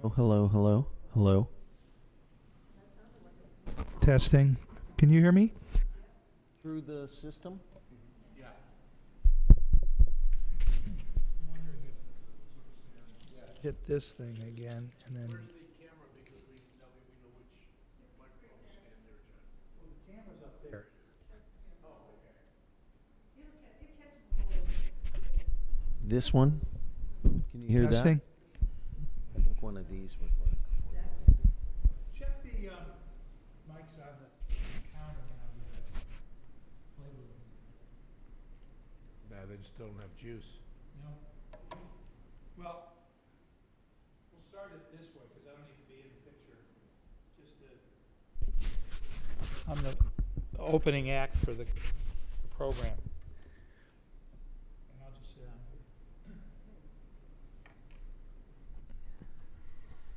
Oh, hello, hello, hello. Testing. Can you hear me? Through the system? Hit this thing again and then. There. This one? Can you hear Testing. that? I think one of these would work. Check the mics on the counter now. They just don't have juice. No. Well, we'll start it this way because I don't need to be in the picture. Just to. I'm the opening act for the program. And I'll just sit down here.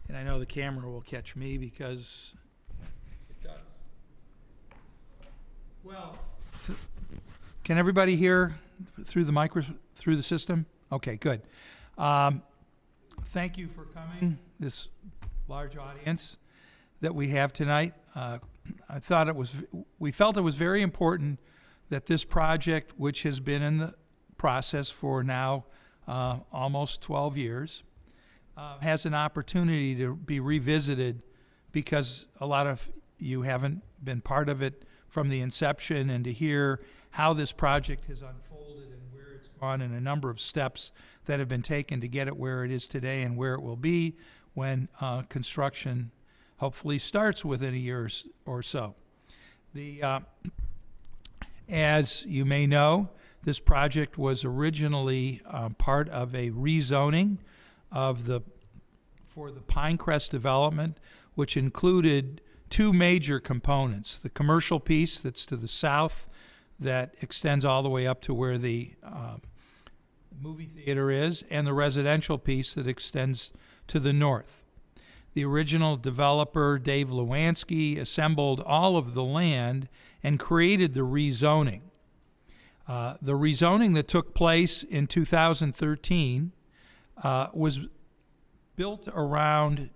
And I know the camera will catch me because it does. Well, can everybody hear through the system? Okay, good. Thank you for coming, this large audience that we have tonight. We felt it was very important that this project, which has been in the process for now almost 12 years, has an opportunity to be revisited because a lot of you haven't been part of it from the inception, and to hear how this project has unfolded and where it's gone and a number of steps that have been taken to get it where it is today and where it will be when construction hopefully starts within a year or so. As you may know, this project was originally part of a rezoning for the Pinecrest development, which included two major components: the commercial piece that's to the south that extends all the way up to where the movie theater is, and the residential piece that extends to the north. The original developer, Dave Lewanski, assembled all of the land and created the rezoning. The rezoning that took place in 2013 was built around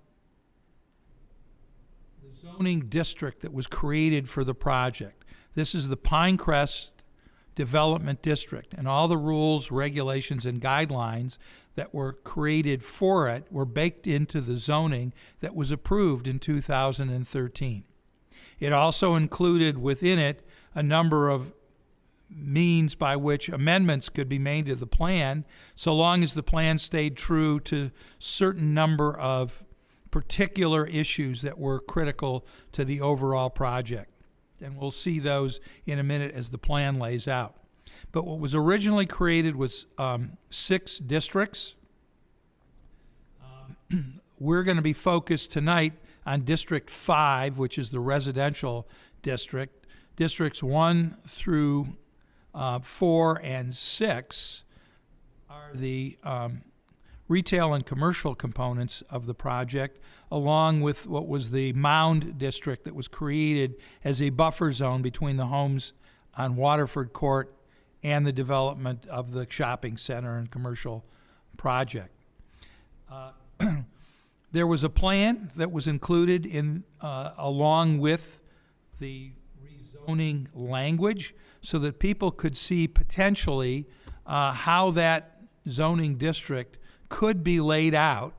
the zoning district that was created for the project. This is the Pinecrest Development District, and all the rules, regulations, and guidelines that were created for it were baked into the zoning that was approved in 2013. It also included within it a number of means by which amendments could be made to the plan, so long as the plan stayed true to certain number of particular issues that were critical to the overall project. And we'll see those in a minute as the plan lays out. But what was originally created was 6 districts. We're going to be focused tonight on District 5, which is the residential district. Districts 1 through 4 and 6 are the retail and commercial components of the project, along with what was the Mound District that was created as a buffer zone between the homes on Waterford Court and the development of the shopping center and commercial project. There was a plan that was included in along with the rezoning language so that people could see potentially how that zoning district could be laid out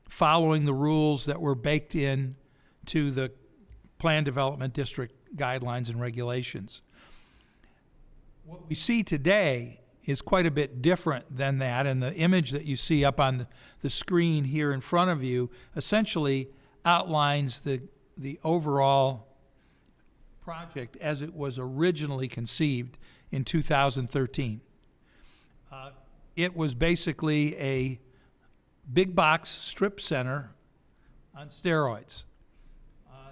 following the rules that were baked in to the Plan Development District guidelines and regulations. What we see today is quite a bit different than that, and the image that you see up on the screen here in front of you essentially outlines the overall project as it was originally conceived in 2013. It was basically a big box strip center on steroids.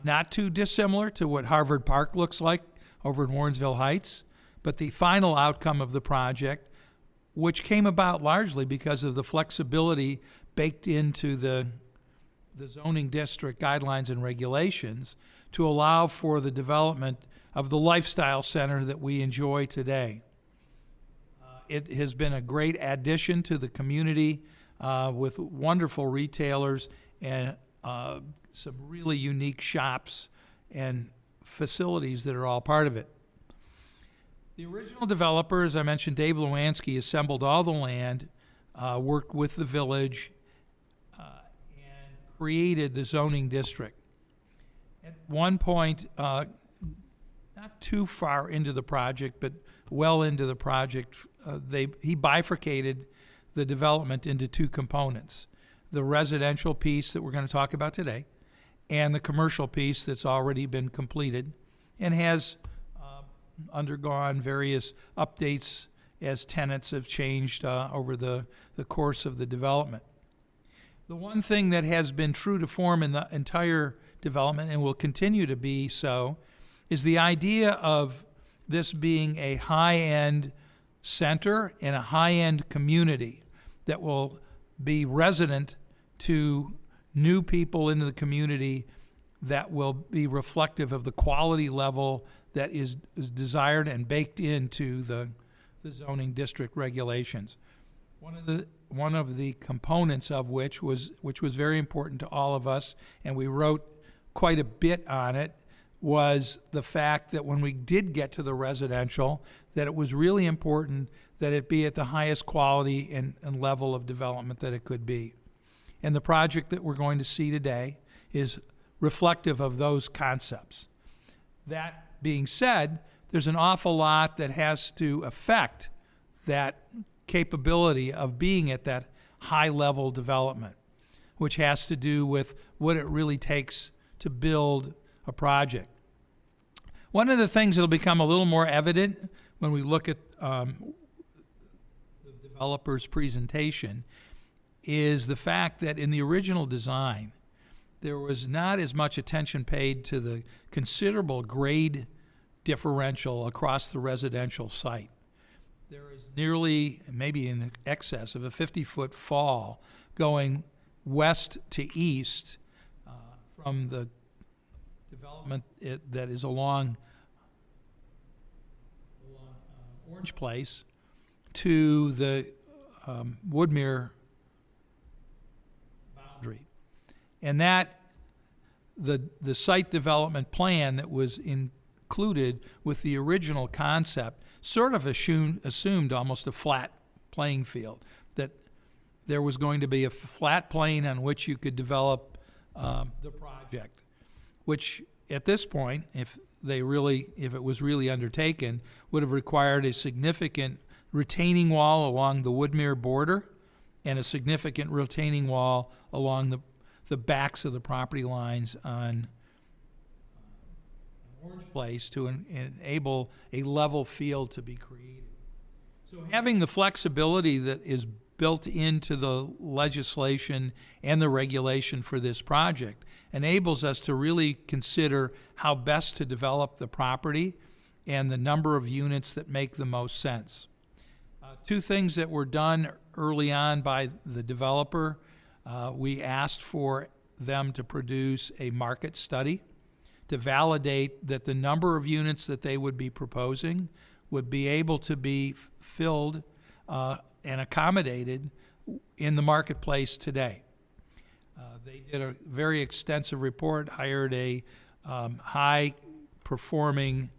Not too dissimilar to what Harvard Park looks like over in Warrensville Heights, but the final outcome of the project, which came about largely because of the flexibility baked into the zoning district guidelines and regulations to allow for the development of the lifestyle center that we enjoy today. It has been a great addition to the community with wonderful retailers and some really unique shops and facilities that are all part of it. The original developer, as I mentioned, Dave Lewanski, assembled all the land, worked with the village, and created the zoning district. At one point, not too far into the project, but well into the project, he bifurcated the development into two components: the residential piece that we're going to talk about today, and the commercial piece that's already been completed and has undergone various updates as tenants have changed over the course of the development. The one thing that has been true to form in the entire development, and will continue to be so, is the idea of this being a high-end center and a high-end community that will be resident to new people into the community, that will be reflective of the quality level that is desired and baked into the zoning district regulations. One of the components of which was very important to all of us, and we wrote quite a bit on it, was the fact that when we did get to the residential, that it was really important that it be at the highest quality and level of development that it could be. And the project that we're going to see today is reflective of those concepts. That being said, there's an awful lot that has to affect that capability of being at that high level development, which has to do with what it really takes to build a project. One of the things that'll become a little more evident when we look at the developer's presentation is the fact that in the original design, there was not as much attention paid to the considerable grade differential across the residential site. There is nearly, maybe in excess of a 50-foot fall going west to east from the development that is along Orange Place to the Woodmere boundary. And that, the site development plan that was included with the original concept sort of assumed almost a flat playing field, that there was going to be a flat plane on which you could develop the project, which at this point, if it was really undertaken, would have required a significant retaining wall along the Woodmere border and a significant retaining wall along the backs of the property lines on Orange Place to enable a level field to be created. So having the flexibility that is built into the legislation and the regulation for this project enables us to really consider how best to develop the property and the number of units that make the most sense. Two things that were done early on by the developer. We asked for them to produce a market study to validate that the number of units that they would be proposing would be able to be filled and accommodated in the marketplace today. They did a very extensive report, hired a high-performing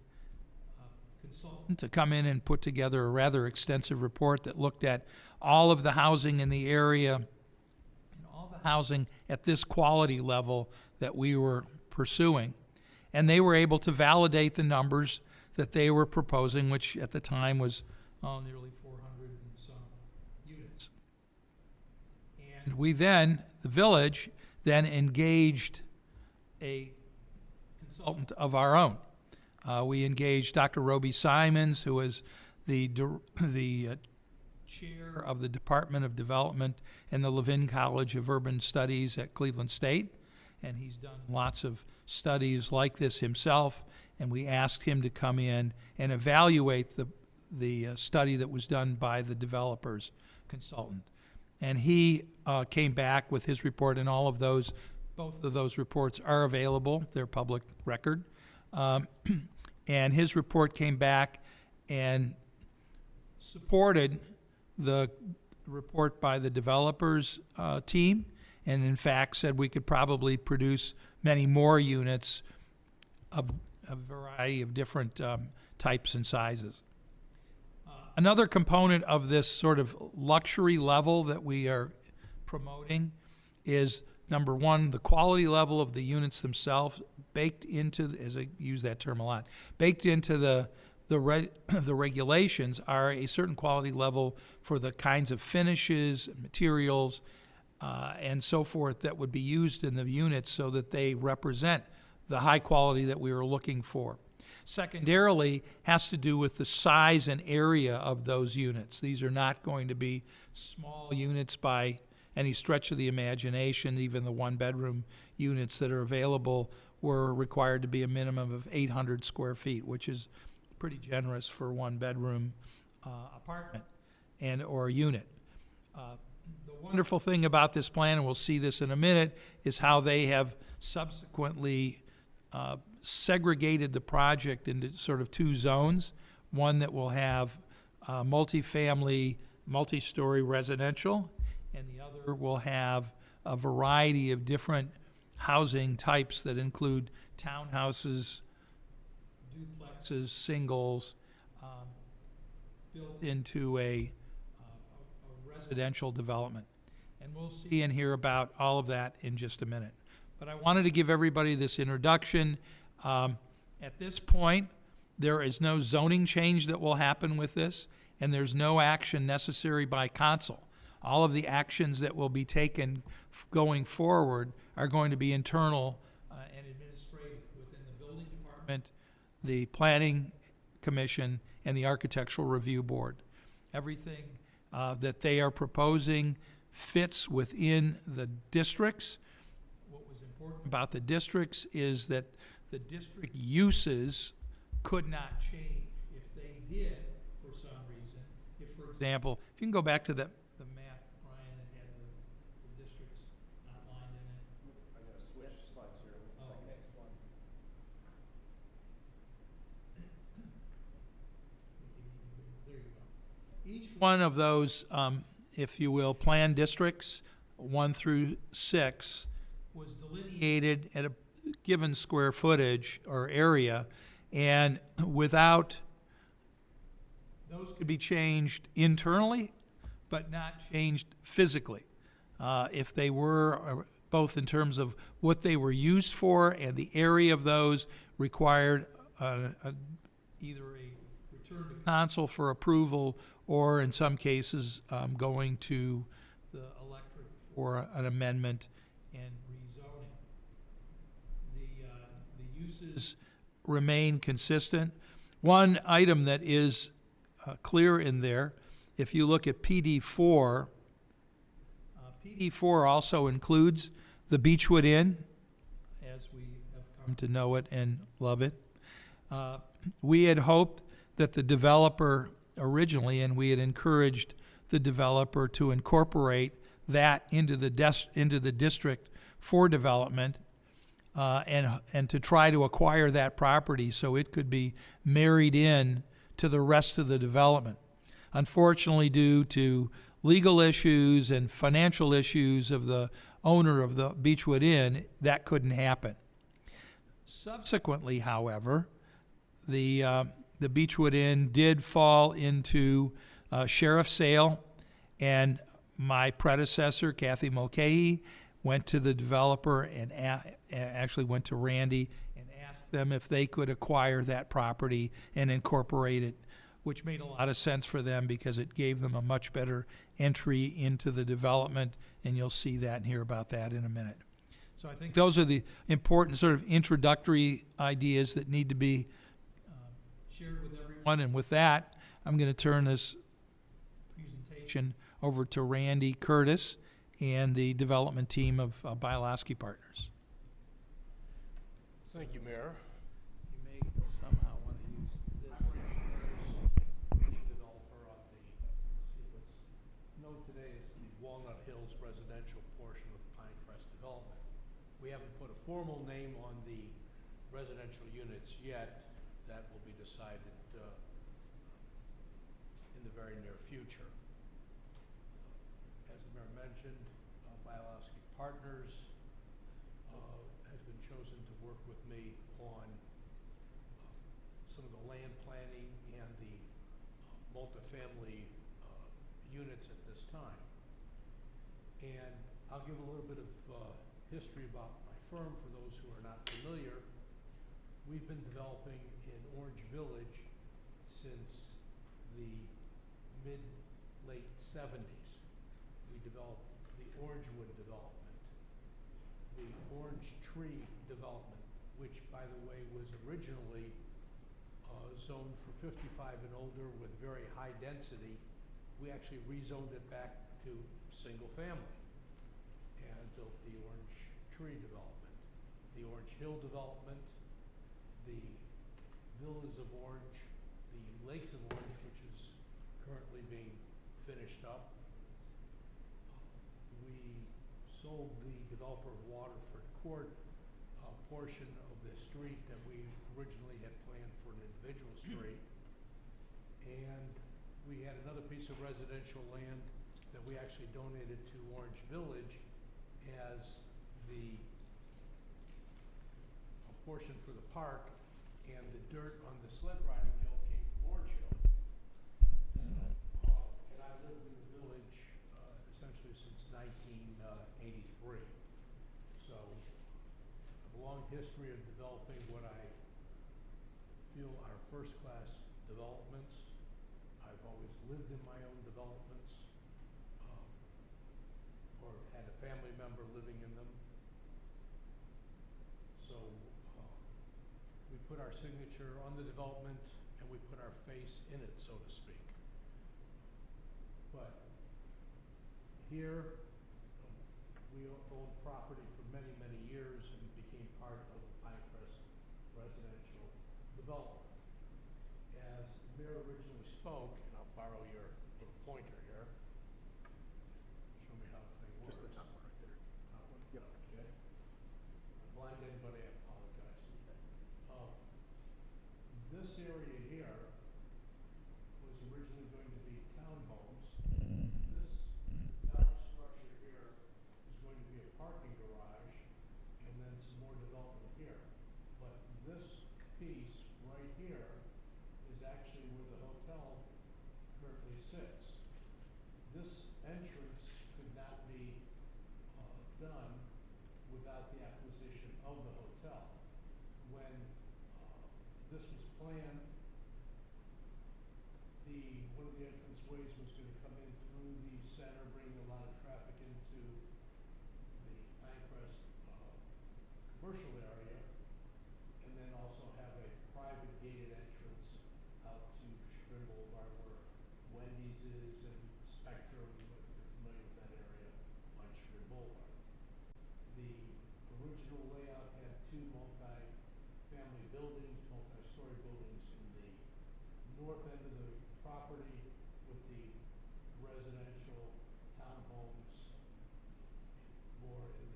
consultant to come in and put together a rather extensive report that looked at all of the housing in the area and all the housing at this quality level that we were pursuing. And they were able to validate the numbers that they were proposing, which at the time was nearly 400 and some units. And we then, the village, then engaged a consultant of our own. We engaged Dr. Roby Simons, who is the chair of the Department of Development in the Levin College of Urban Studies at Cleveland State, and he's done lots of studies like this himself, and we asked him to come in and evaluate the study that was done by the developer's consultant. And he came back with his report, and both of those reports are available. They're public record. And his report came back and supported the report by the developers team and in fact said we could probably produce many more units of a variety of different types and sizes. Another component of this sort of luxury level that we are promoting is, number one, the quality level of the units themselves, baked into, as I use that term a lot, baked into the regulations are a certain quality level for the kinds of finishes, materials, and so forth that would be used in the units so that they represent the high quality that we are looking for. Secondarily, has to do with the size and area of those units. These are not going to be small units by any stretch of the imagination. Even the one-bedroom units that are available were required to be a minimum of 800 square feet, which is pretty generous for one-bedroom apartment and or unit. The wonderful thing about this plan, and we'll see this in a minute, is how they have subsequently segregated the project into sort of two zones. One that will have multifamily, multi-story residential, and the other will have a variety of different housing types that include townhouses, duplexes, singles, built into a residential development. And we'll see and hear about all of that in just a minute. But I wanted to give everybody this introduction. At this point, there is no zoning change that will happen with this, and there's no action necessary by council. All of the actions that will be taken going forward are going to be internal and administrative within the building department, the planning commission, and the architectural review board. Everything that they are proposing fits within the districts. What was important about the districts is that the district uses could not change. If they did, for some reason, if, for example, if you can go back to the map, Brian, that had the districts outlined in it. I gotta switch slides here. Looks like next one. There you go. Each one of those, if you will, plan districts, 1 through 6, was delineated at a given square footage or area, and without, those could be changed internally, but not changed physically. If they were, both in terms of what they were used for and the area of those, required either a return to council for approval or, in some cases, going to the electorate for an amendment and rezoning. The uses remain consistent. One item that is clear in there, if you look at PD4, PD4 also includes the Beechwood Inn, as we have come to know it and love it. We had hoped that the developer originally, and we had encouraged the developer to incorporate that into the district for development, and to try to acquire that property so it could be married in to the rest of the development. Unfortunately, due to legal issues and financial issues of the owner of the Beechwood Inn, that couldn't happen. Subsequently, however, the Beechwood Inn did fall into sheriff's sale, and my predecessor, Kathy Mulcahy, went to the developer and actually went to Randy and asked them if they could acquire that property and incorporate it, which made a lot of sense for them because it gave them a much better entry into the development, and you'll see that and hear about that in a minute. So I think those are the important sort of introductory ideas that need to be shared with everyone. And with that, I'm going to turn this presentation over to Randy Curtis and the development team of Bialowski Partners. Thank you, Mayor. You may somehow want to use this. Developer on the, see what's known today as the Walnut Hills residential portion of Pinecrest development. We haven't put a formal name on the residential units yet. That will be decided in the very near future. As the Mayor mentioned, Bialowski Partners has been chosen to work with me on some of the land planning and the multifamily units at this time. And I'll give a little bit of history about my firm for those who are not familiar. We've been developing in Orange Village since the mid-late 70s. We developed the Orangewood development, the Orange Tree development, which, by the way, was originally zoned for 55 and older with very high density. We actually rezoned it back to single family and built the Orange Tree development, the Orange Hill development, the Villas of Orange, the Lakes of Orange, which is currently being finished up. We sold the developer of Waterford Court a portion of the street that we originally had planned for an individual street. And we had another piece of residential land that we actually donated to Orange Village as a portion for the park, and the dirt on the sled riding hill came from Orange Hill. And I lived in the village essentially since 1983. So I have a long history of developing what I feel are first-class developments. I've always lived in my own developments, or had a family member living in them. So we put our signature on the development and we put our face in it, so to speak. But here, we owned property for many, many years and became part of Pinecrest residential development. As the mayor originally spoke, and I'll borrow your little pointer here. Show me how the thing works. Just the top one right there. Yep. Okay. Blind anybody, I apologize. This area here was originally going to be townhomes. This dark structure here is going to be a parking garage, and then some more development here. But this piece right here is actually where the hotel currently sits. This entrance could not be done without the acquisition of the hotel. When this was planned, one of the entrance ways was going to come in through the center, bringing a lot of traffic into the Pinecrest commercial area, and then also have a private gated entrance out to Sugar Boulevard where Wendy's is and Spectrum, if you're familiar with that area, on Sugar Boulevard. The original layout had two multi-family buildings, multi-story buildings in the north end of the property with the residential townhomes more in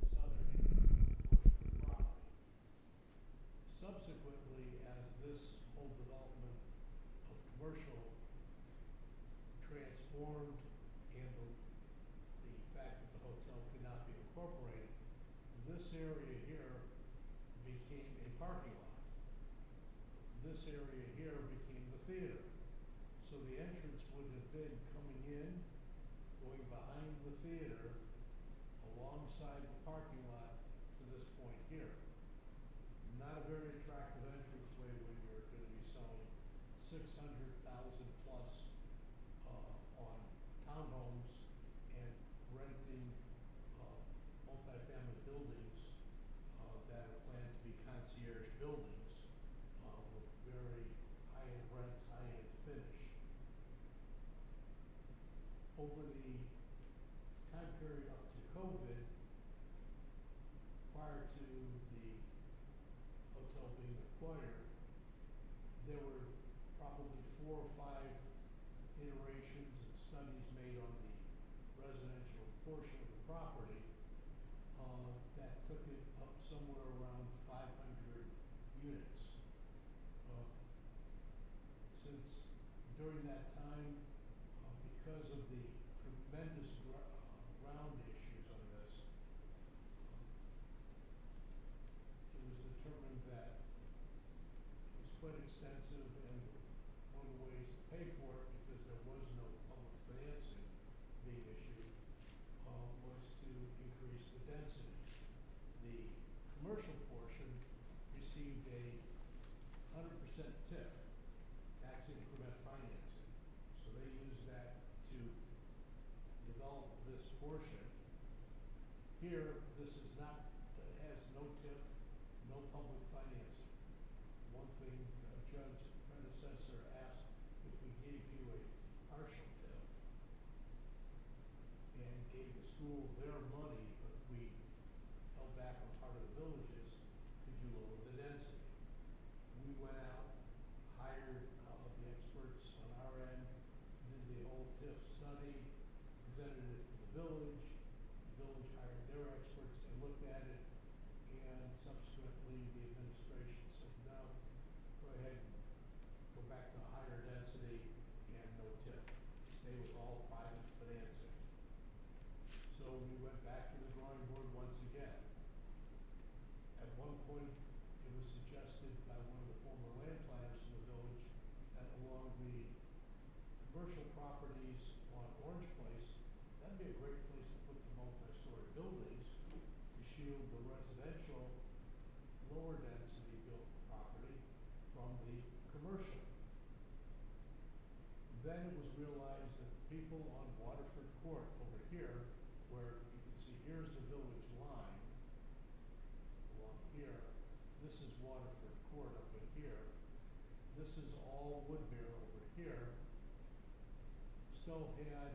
the southern portion of the property. Subsequently, as this whole development of commercial transformed and the fact that the hotel could not be incorporated, this area here became a parking lot. This area here became the theater. So the entrance would have been coming in, going behind the theater, alongside the parking lot to this point here. Not a very attractive entranceway when you're going to be selling 600,000 plus on townhomes and renting multifamily buildings that are planned to be concierge buildings with very high-end rents, high-end finish. Over the time period up to COVID, prior to the hotel being acquired, there were probably 4 or 5 iterations and studies made on the residential portion of the property that took it up somewhere around 500 units. Since during that time, because of the tremendous ground issues on this, pay for it because there was no public financing being issued, was to increase the density. The commercial portion received a 100% TIF, tax increment financing. So they used that to develop this portion. Here, this is not, it has no TIF, no public financing. One thing, Judge's predecessor asked if we gave you a partial TIF and gave the school their money, but we held back on part of the villages, could you lower the density? We went out, hired the experts on our end, did the whole TIF study, presented it to the village hired their experts, they looked at it, and subsequently the administration said, no, go ahead, go back to higher density and no TIF. Stay with all private financing. So we went back to the drawing board once again. At one point, it was suggested by one of the former land planners in the village that along the commercial properties on Orange Place, that'd be a great place to put the multi-story buildings to shield the residential, lower density built property from the commercial. Then it was realized that people on Waterford Court over here, where you can see here's the village line, along here, this is Waterford Court up in here, this is all Woodbury over here, still had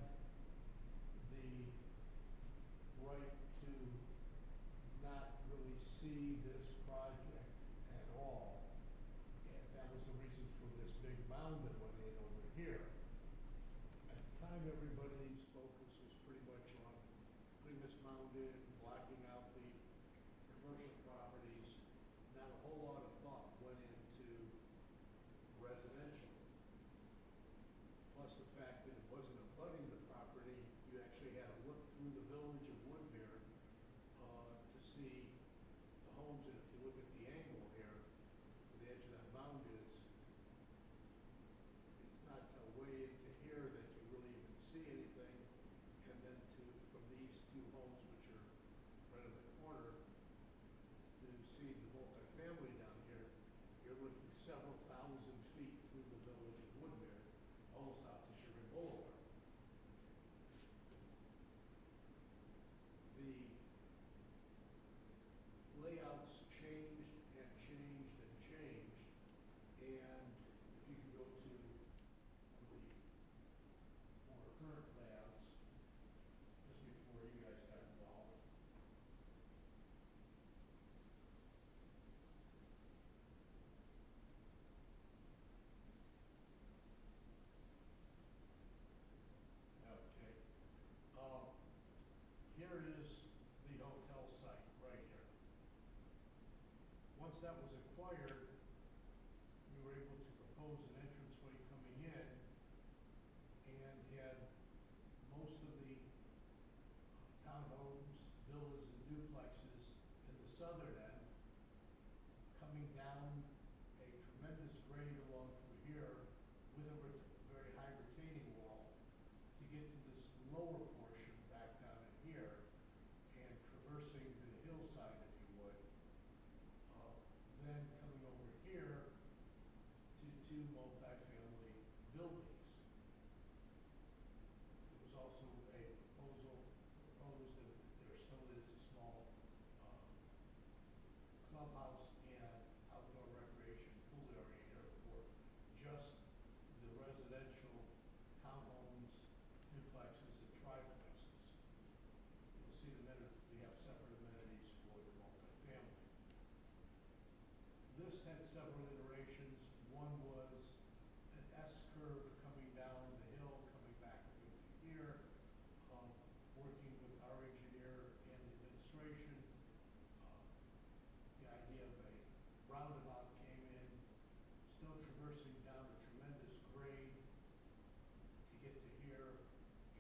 the right to not really see this project at all. And that was the reason for this big mound that went in over here. At the time, everybody's focus was pretty much on putting this mound in, blocking out the commercial properties. Not a whole lot of thought went into residential. Plus the fact that it wasn't abutting the property, you actually had to look through the village of Woodbury to see the homes. And if you look at the angle here, where the edge of that mound is, it's not way into here that you really even see anything. And then from these two homes, which are right in the corner, to see the multifamily down here, you're looking several thousand feet through the village of Woodbury, almost out to Sugar Boulevard. The layouts changed and changed and changed, and if you can go to the more current layouts, just before you guys got involved. Okay. Here is the hotel site right here. Once that was acquired, we were able to propose an entranceway coming in and had most of the townhomes, villas, and duplexes in the southern end coming down a tremendous grade along through here with a very high retaining wall to get to this lower portion back down in here and traversing the hillside, if you would. Then coming over here to two multifamily buildings. There was also a proposed, and there still is, a small clubhouse and outdoor recreation pool area here for just the residential townhomes, duplexes, and triplexes. You'll see the we have separate amenities for the multifamily. This had several iterations. One was an S-curve coming down the hill, coming back into here, working with our engineer and the administration. The idea of a roundabout came in, still traversing down a tremendous grade to get to here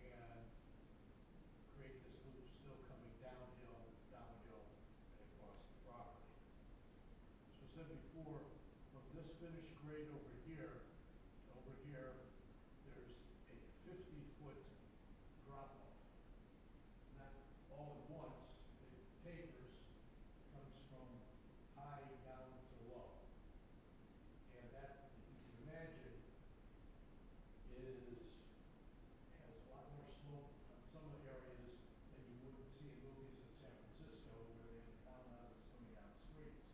and create this loop still coming downhill, and across the property. So I said before, from this finished grade over here to over here, drop-off. Not all at once, it tapers, comes from high down to low. And that, if you can imagine, has a lot more slope on some of the areas than you would see in movies in San Francisco where they have town houses coming down the streets.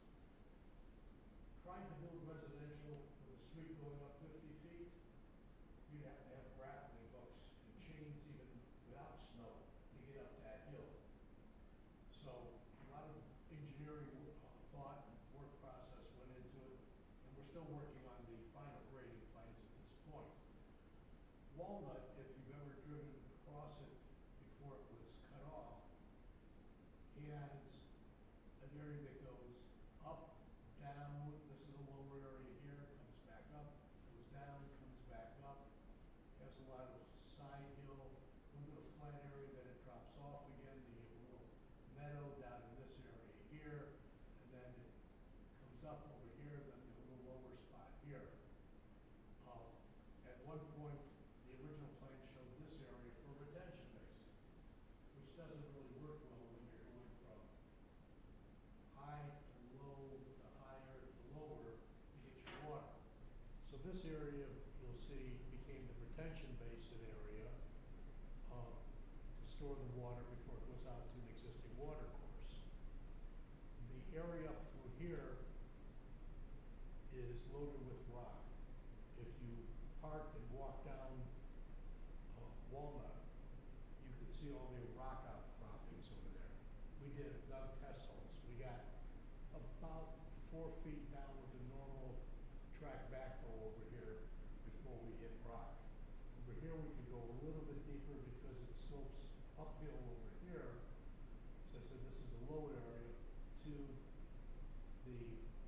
Trying to build residential with a street going up 50 feet, you'd have to have grappling hooks and chains even without snow to get up that hill. So a lot of engineering thought and work process went into it, and we're still working on the final grading plans at this point. Walnut, if you've ever driven across it before it was cut off, has an area that goes up, down, this is a lower area here, comes back up, goes down, comes back up, has a lot of side hill, a little bit of flat area, then it drops off again, you get a little meadow down in this area here, and then it comes up over here, then you have a little lower spot here. At one point, the original plan showed this area for retention basin, which doesn't really work well when you're going from high to low to higher to lower to get your water. So this area, you'll see, became the retention basin area to store the water before it goes out to an existing water course. The area up through here is loaded with rock. If you park and walk down Walnut, you can see all the rock outcroppings over there. We did dug test holes. We got about 4 feet down with the normal track backhoe over here before we hit rock. Over here we could go a little bit deeper because it slopes uphill over here. So I said this is a low area to the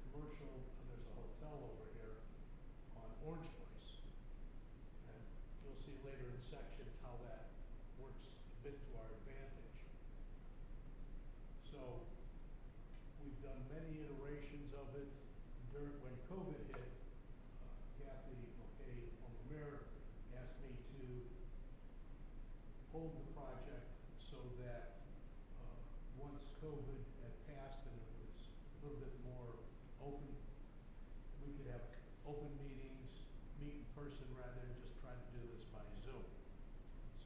commercial, and there's a hotel over here on Orange Place. And you'll see later in sections how that works a bit to our advantage. So we've done many iterations of it. When COVID hit, Kathy O'Meara asked me to hold the project so that once COVID had passed and it was a little bit more open, we could have open meetings, meet in person rather than just try to do this by Zoom.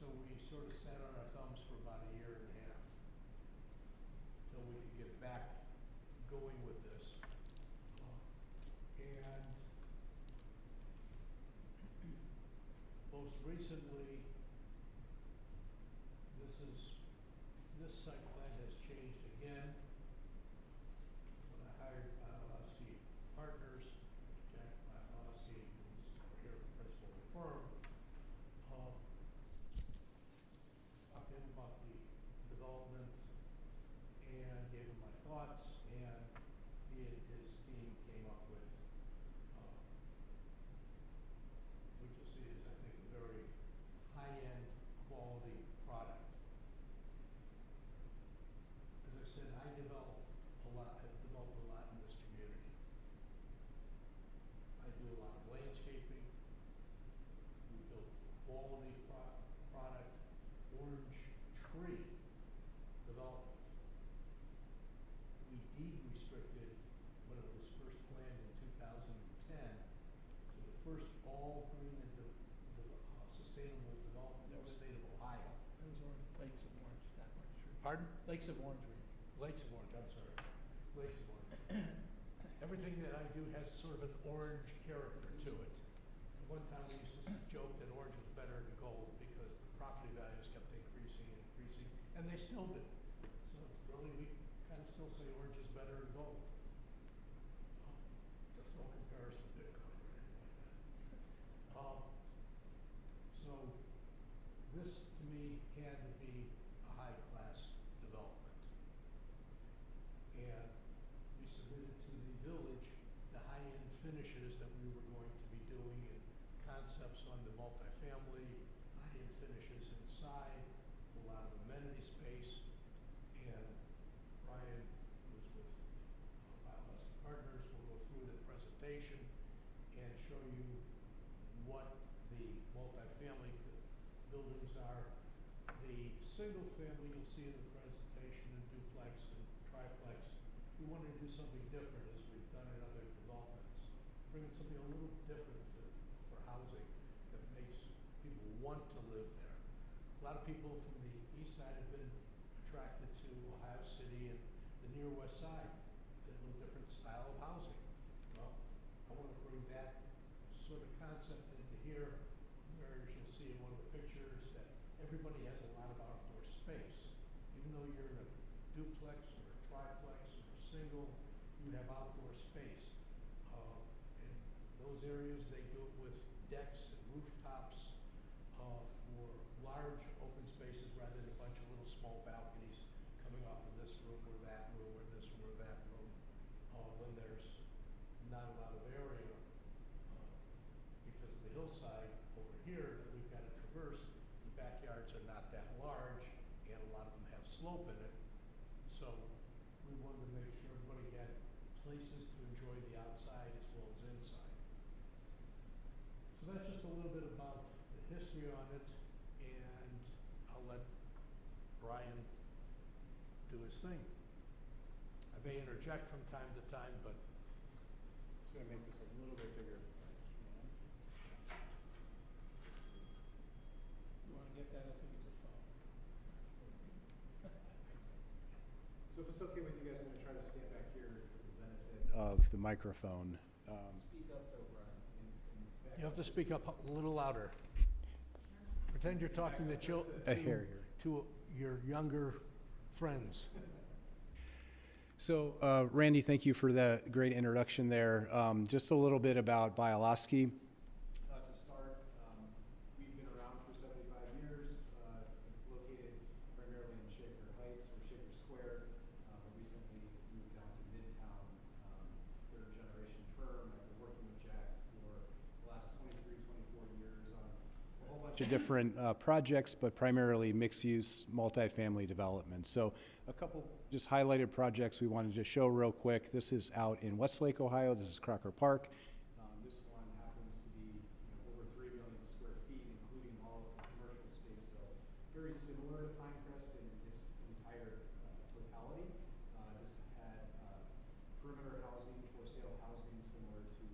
So we sort of sat on our thumbs for about a year and a half until we could get back going with this. And most recently, this site plan has changed again. When I hired LLC Partners, Jack LLC, who's here at the principal firm, talked to him about the development and gave him my thoughts, and he and his team came up with what you'll see is, I think, a very high-end quality product. As I said, I developed a lot in this community. I do a lot of landscaping. We built quality product, orange tree development. We deed restricted when it was first planned in 2010 to the first all green and sustainable development in the state of Ohio. Those are Lakes of Orange, that much true. Pardon? Lakes of Orange. Lakes of Orange, I'm sorry. Lakes of Orange. Everything that I do has sort of an orange character to it. At one time we used to joke that orange was better than gold because the property values kept increasing and increasing, and they still do. So really we kind of still say orange is better than gold. That's no comparison to Bitcoin or anything like that. So this to me had to be a high-class development. And we submitted to the village the high-end finishes that we were going to be doing and concepts on the multifamily, high-end finishes inside, a lot of amenity space. And Brian, who's with LLC Partners, will go through the presentation and show you what the multifamily buildings are. the single family, you'll see in the presentation, and duplex and triplex, we wanted to do something different as we've done in other developments. Bring in something a little different for housing that makes people want to live there. A lot of people from the east side have been attracted to Ohio City and the near west side, a little different style of housing. Well, I want to bring that sort of concept into here, where as you'll see in one of the pictures, that everybody has a lot of outdoor space. Even though you're in a duplex or a triplex or a single, you have outdoor space. In those areas, they do it with decks and rooftops for large open spaces rather than a bunch of little small balconies coming off of this room or that room or this room or that room when there's not a lot of area because of the hillside over here that we've got to traverse. The backyards are not that large and a lot of them have slope in it. So we wanted to make sure everybody had places to enjoy the outside as well as inside. So that's just a little bit about the history on it, and I'll let Brian do his thing. I may interject from time to time, but Just gonna make this a little bit bigger. You wanna get that, I think it's a phone. So if it's okay with you guys, I'm gonna try to stand back here for the benefit of the microphone. Speak up though, Brian. you have to speak up a little louder. Pretend you're talking Here. to your younger friends. So, Randy, thank you for that great introduction there. Just a little bit about Bialowski. To start, we've been around for 75 years, located primarily in Shaker Heights or Shaker Square. We recently moved down to Midtown, third generation firm. I've been working with Jack for the last 23, 24 years on a whole bunch of different projects, but primarily mixed-use, multifamily development. So a couple just highlighted projects we wanted to show real quick. This is out in Westlake, Ohio. This is Crocker Park. This one happens to be over 3 million square feet, including all of the commercial space. So very similar to Pinecrest in its entire totality. This had perimeter housing, for sale housing, similar to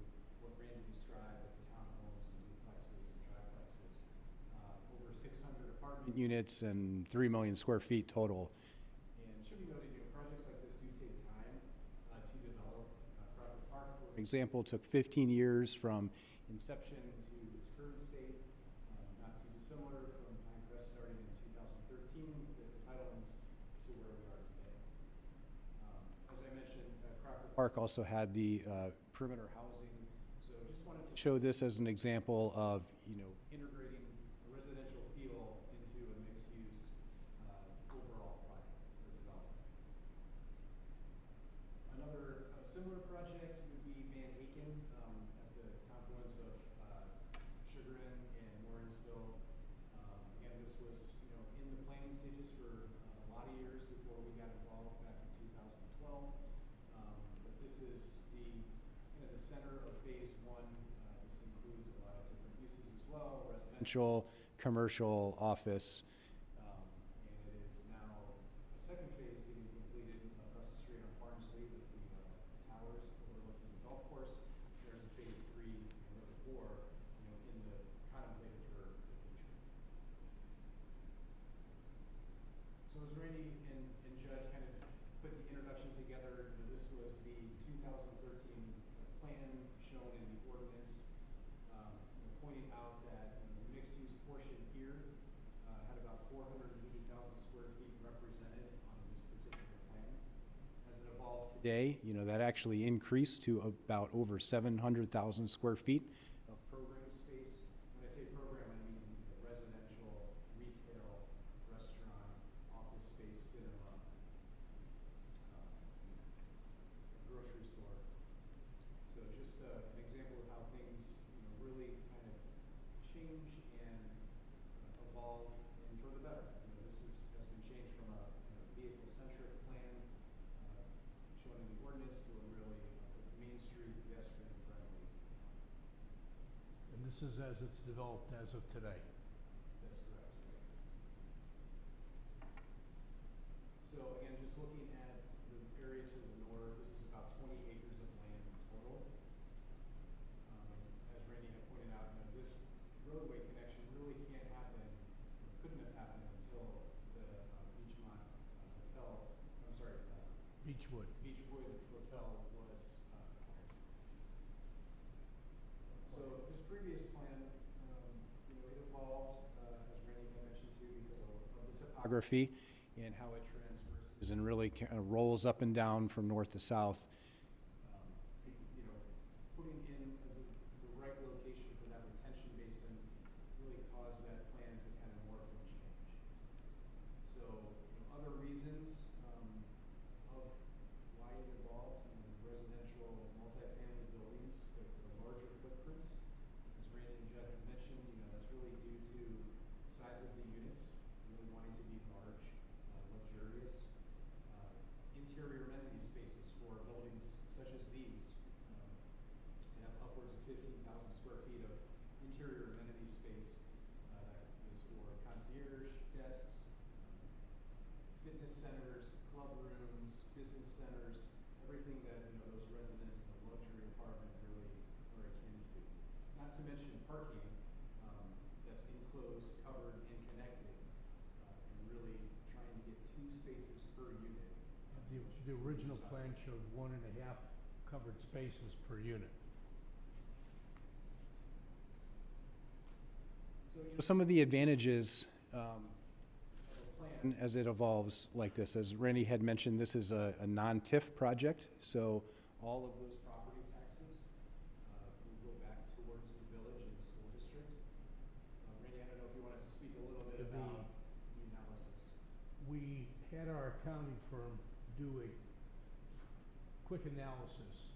what Randy described with townhomes and duplexes and triplexes. Over 600 apartment units and 3 million square feet total. And it should be noted, projects like this do take time to develop. Crocker Park, for example, took 15 years from inception to its current state, not too dissimilar from Pinecrest starting in 2013 with entitlements to where we are today. As I mentioned, Crocker Park also had the perimeter housing. So just wanted to show this as an example of, integrating a residential feel into a mixed-use overall project or development. Another similar project would be Van Aken at the confluence of Sugarin and Lawrenceville. Again, this was, in the planning stages for a lot of years before we got involved back in 2012. But this is the center of phase one. This includes a lot of different uses as well, residential, commercial, office. And it is now the second phase getting completed across the street on Farm Street with the towers overlooking the golf course. There's a phase 3 and number 4, in the contemplated for the future. So as Randy and Judd kind of put the introduction together, this was the 2013 plan shown in the ordinance, pointing out that the mixed-use portion here had about 480,000 square feet represented on this particular plan. As it evolved today, that actually increased to about over 700,000 square feet of program space. When I say program, I mean residential, retail, restaurant, office space, cinema, grocery store. So just an example of how things, really kind of change and evolve and for the better. This has been changed from a vehicle-centric plan shown in the ordinance to a really Main Street pedestrian-friendly. And this is as it's developed as of today. That's correct. roadway connection really can't happen, or couldn't have happened until the Beachmont Hotel, I'm sorry, Beechwood. Beechwood Hotel was acquired. So this previous plan, it evolved, as Randy had mentioned too, because of the topography and how it transverses and really kind of rolls up and down from north to south. Putting in the right location for that retention basin really caused that plan to kind of morph and change. So, other reasons of why it evolved, residential multifamily buildings, the larger footprints, as Randy and Jeff had mentioned, that's really due to size of the units, really wanting to be large, luxurious. Interior amenity spaces for buildings such as these have upwards of 15,000 square feet of interior amenity space that is for concierge desks, fitness centers, club rooms, business centers, everything that those residents in a luxury apartment really are akin to. Not to mention parking that's enclosed, covered, and connected, and really trying to get 2 spaces per unit. The original plan showed 1.5 covered spaces per unit. So, some of the advantages of the plan as it evolves like this, as Randy had mentioned, this is a non-TIF project, so all of those property taxes will go back towards the village and the school district. Randy, I don't know if you want us to speak a little bit about the analysis. We had our accounting firm do a quick analysis,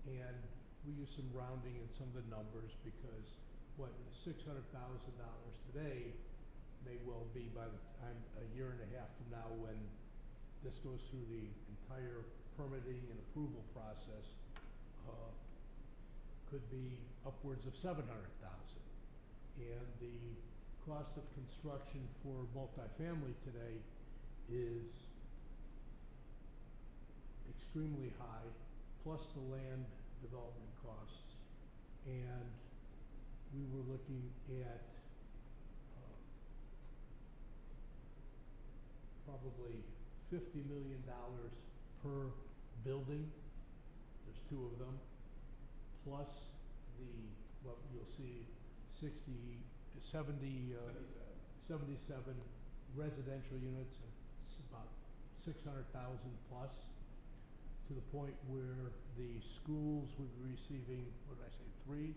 and we used some rounding in some of the numbers because what $600,000 today may well be by the time, a year and a half from now, when this goes through the entire permitting and approval process, could be upwards of $700,000. And the cost of construction for multifamily today is extremely high, plus the land development costs. And we were looking at probably $50 million per building. There's 2 of them, plus what you'll see, 77 residential units, it's about 600,000 plus, to the point where the schools would be receiving, what did I say, 3?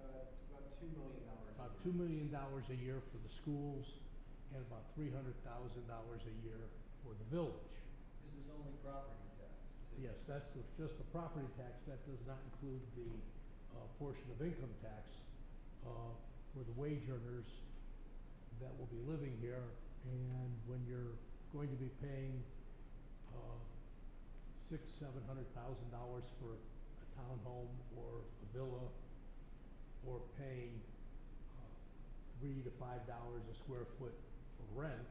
About $2 million. About $2 million a year for the schools, and about $300,000 a year for the village. This is only property tax, too. Yes, that's just the property tax. That does not include the portion of income tax for the wage earners that will be living here. And when you're going to be paying $600,000-700,000 for a townhome or a villa, or paying $3 to $5 a square foot for rent,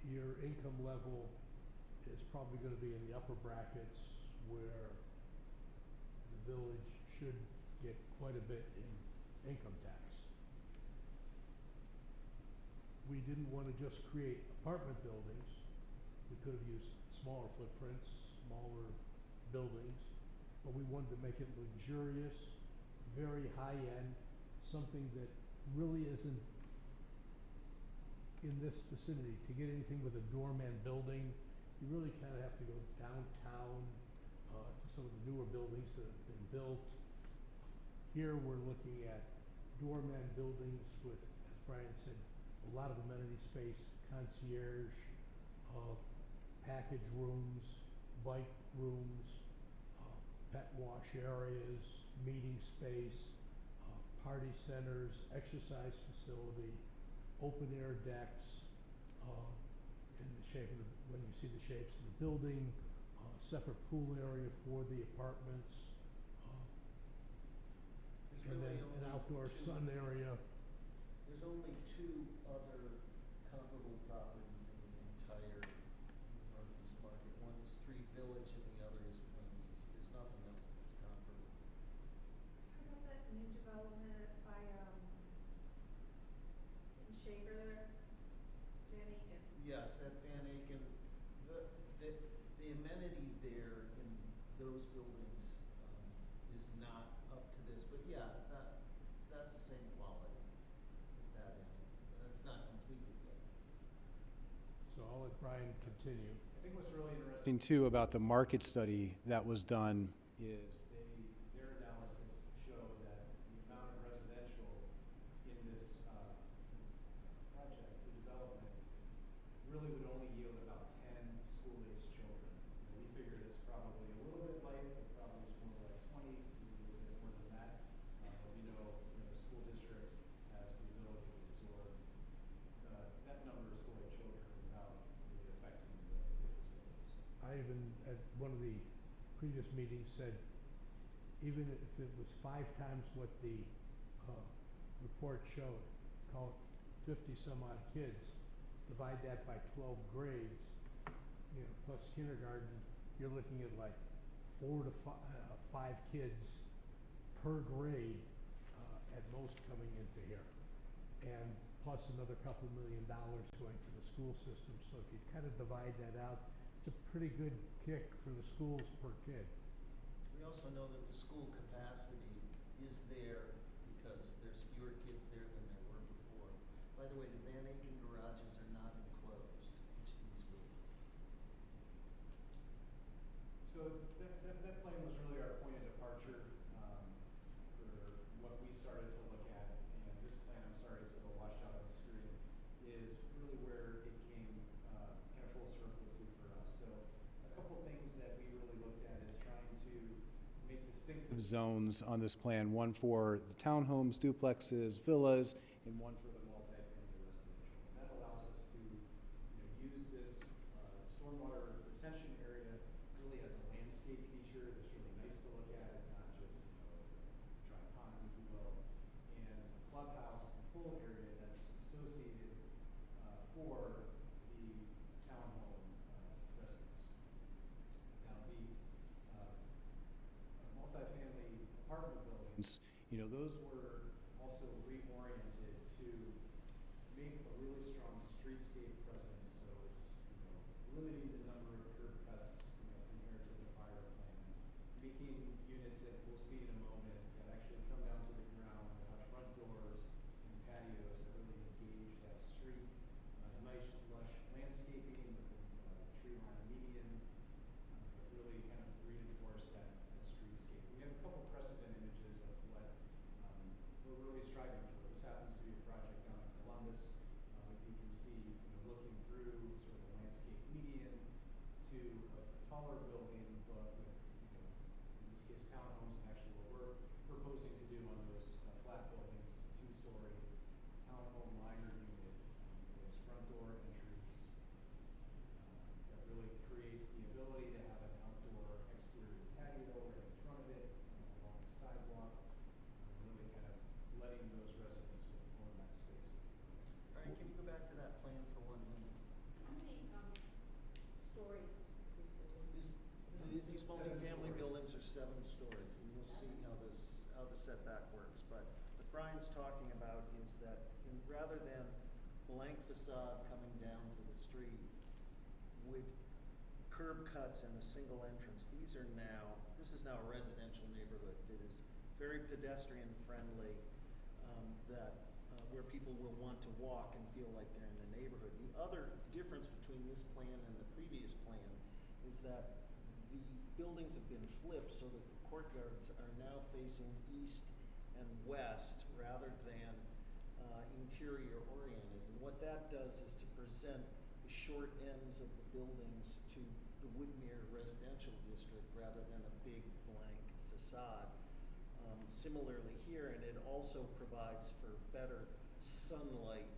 your income level is probably going to be in the upper brackets, where the village should get quite a bit in income tax. We didn't want to just create apartment buildings. We could have used smaller footprints, smaller buildings, but we wanted to make it luxurious, very high-end, something that really isn't in this vicinity. To get anything with a doorman building, you really kind of have to go downtown to some of the newer buildings that have been built. Here we're looking at doorman buildings with, as Brian said, a lot of amenity space, concierge, package rooms, bike rooms, pet wash areas, meeting space, party centers, exercise facility, open air decks, in the shape of when you see the shapes of the building, separate pool area for the apartments, and then an outdoor sun area. There's only 2 other comparable properties in the entire Northeast market. One is 3 Village and the other is Plain East. There's nothing else that's comparable. How about that new development by, in Shaker there, Van Aiken. Yes, at Van Aiken, the amenity there in those buildings, is not up to this, but yeah, that's the same quality at that end. That's not completed yet. So I'll let Brian continue. I think what's really interesting too about the market study that was done is their analysis showed that the amount of residential in this project, the development, really would only yield about 10 school-aged children. And we figured it's probably a little bit light, but probably it's more like 20, maybe a little bit more than that. But we know, the school district has the ability to absorb that number of school-aged children without really affecting the facilities. I even, at one of the previous meetings, said even if it was 5 times what the report showed, call it 50-some odd kids, divide that by 12 grades, plus kindergarten, you're looking at like 4 to 5 kids per grade at most coming into here. And plus another couple $1 million going to the school system. So if you kind of divide that out, it's a pretty good kick for the schools per kid. We also know that the school capacity is there because there's fewer kids there than there were before. By the way, the Van Aiken garages are not enclosed, which these will be. So that plan was really our point of departure for what we started to look at. And this plan, I'm sorry, it's a little washed out on the screen, is really where it came kind of full circle to for us. So a couple things that we really looked at is trying to make distinctive zones on this plan, one for the townhomes, duplexes, villas, and one for the multifamily residential. And that allows us to use this stormwater retention area really as a landscape feature that's really nice to look at. It's not just a dry pond, if you will. And a clubhouse and pool area that's associated for the townhome residents. Now, the multifamily apartment buildings, those were also reoriented to make a really strong streetscape presence. So it's, limiting the number of curb cuts, compared to the prior plan. Making units that we'll see in a moment that actually come down to the ground, that have front doors and patios that really engage that street. Nice lush landscaping with tree line median, that really kind of reinforce that streetscape. We have a couple precedent images of what we're really striving for. This happens to be a project down in Columbus. You can see, looking through sort of the landscape median to a taller building, but with, in this case, townhomes, and actually what we're proposing to do on those flat buildings is a 2-story townhome liner unit. There's front door entries that really creates the ability to have an outdoor exterior patio right in front of it, along the sidewalk, really kind of letting those residents sort of own that space. Brian, can you go back to that plan for 1 minute? How many, stories is the These multifamily buildings are 7 stories, and you'll see how the setback works. But what Brian's talking about is that rather than blank facade coming down to the street with curb cuts and a single entrance, this is now a residential neighborhood that is very pedestrian friendly, where people will want to walk and feel like they're in the neighborhood. The other difference between this plan and the previous plan is that the buildings have been flipped so that the courtyards are now facing east and west rather than interior oriented. And what that does is to present the short ends of the buildings to the Woodmere residential district rather than a big blank facade. Similarly here, and it also provides for better sunlight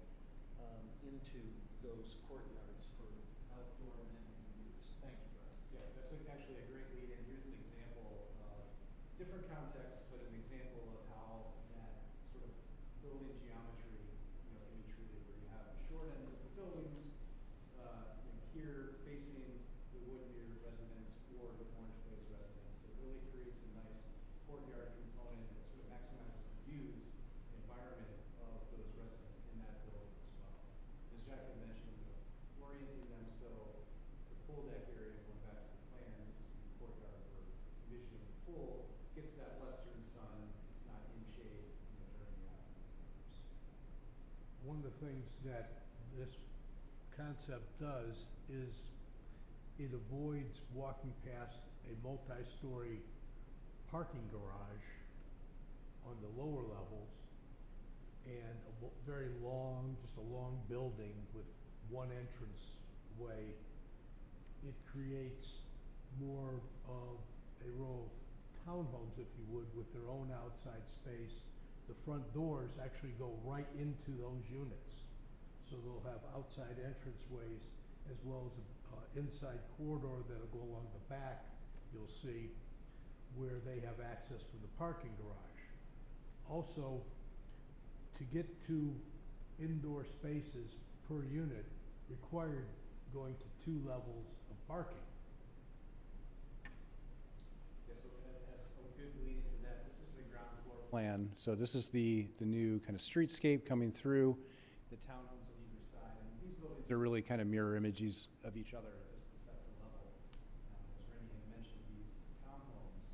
into those courtyards for outdoor amenity use. Thank you, Brian. Yeah, that's actually a great lead in. Here's an example of different context, but an example of how that sort of building geometry, can be treated, where you have the short ends of the buildings, here facing the Woodmere residents or the Orange Place residents. It really creates a nice courtyard component that sort of maximizes the use the environment of those residents in that building as well. As Jack had mentioned, orienting them so the pool deck area, going back to the plan, this is the courtyard we're envisioning the pool, gets that western sun, it's not in shade, during the afternoon hours. One of the things that this concept does is it avoids walking past a multi-story parking garage on the lower levels and very long, just a long building with one entrance way. It creates more of a row of townhomes, if you would, with their own outside space. The front doors actually go right into those units. So they'll have outside entranceways as well as an inside corridor that'll go along the back, you'll see, where they have access to the parking garage. Also, to get to indoor spaces per unit required going to 2 levels of parking. Yeah, so as a good lead into that, this is the ground floor plan. So this is the new kind of streetscape coming through, the townhomes on either side. And these buildings are really kind of mirror images of each other at this conceptual level. As Randy had mentioned, these townhomes,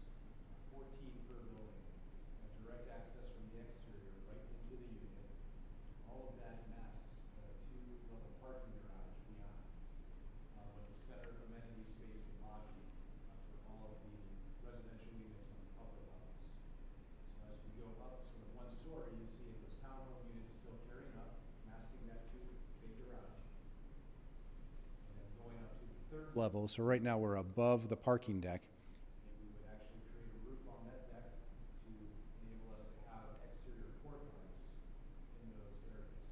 14 per building, have direct access from the exterior right into the unit. All of that masks a 2-level parking garage beyond, with a center amenity space and lobby for all of the residential units on the upper levels. So as we go up sort of 1 story, you see those townhome units still carrying up, masking that 2 big garage. And then going up to the 3rd level, so right now we're above the parking deck. And we would actually create a roof on that deck to enable us to have exterior courtyards in those areas.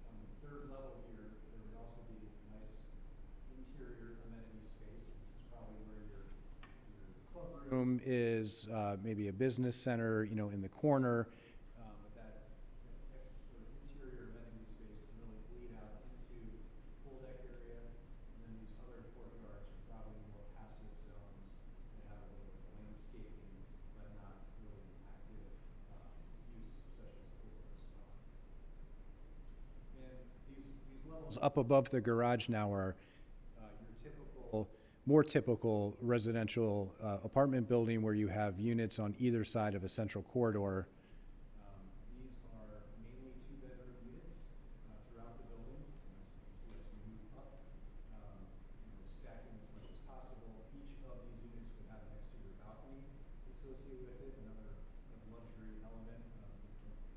On the 3rd level here, there would also be a nice interior amenity space. This is probably where your club room is, maybe a business center, in the corner. But that interior amenity space can really bleed out into the pool deck area. And then these other courtyards are probably more passive zones that have a little bit of landscaping, but not really active use such as a pool or a spa. And these levels up above the garage now are your typical, more typical residential apartment building where you have units on either side of a central corridor. These are mainly 2-bedroom units throughout the building. As you can see, as we move up, stacking as much as possible. Each of these units would have an exterior balcony associated with it, another kind of luxury element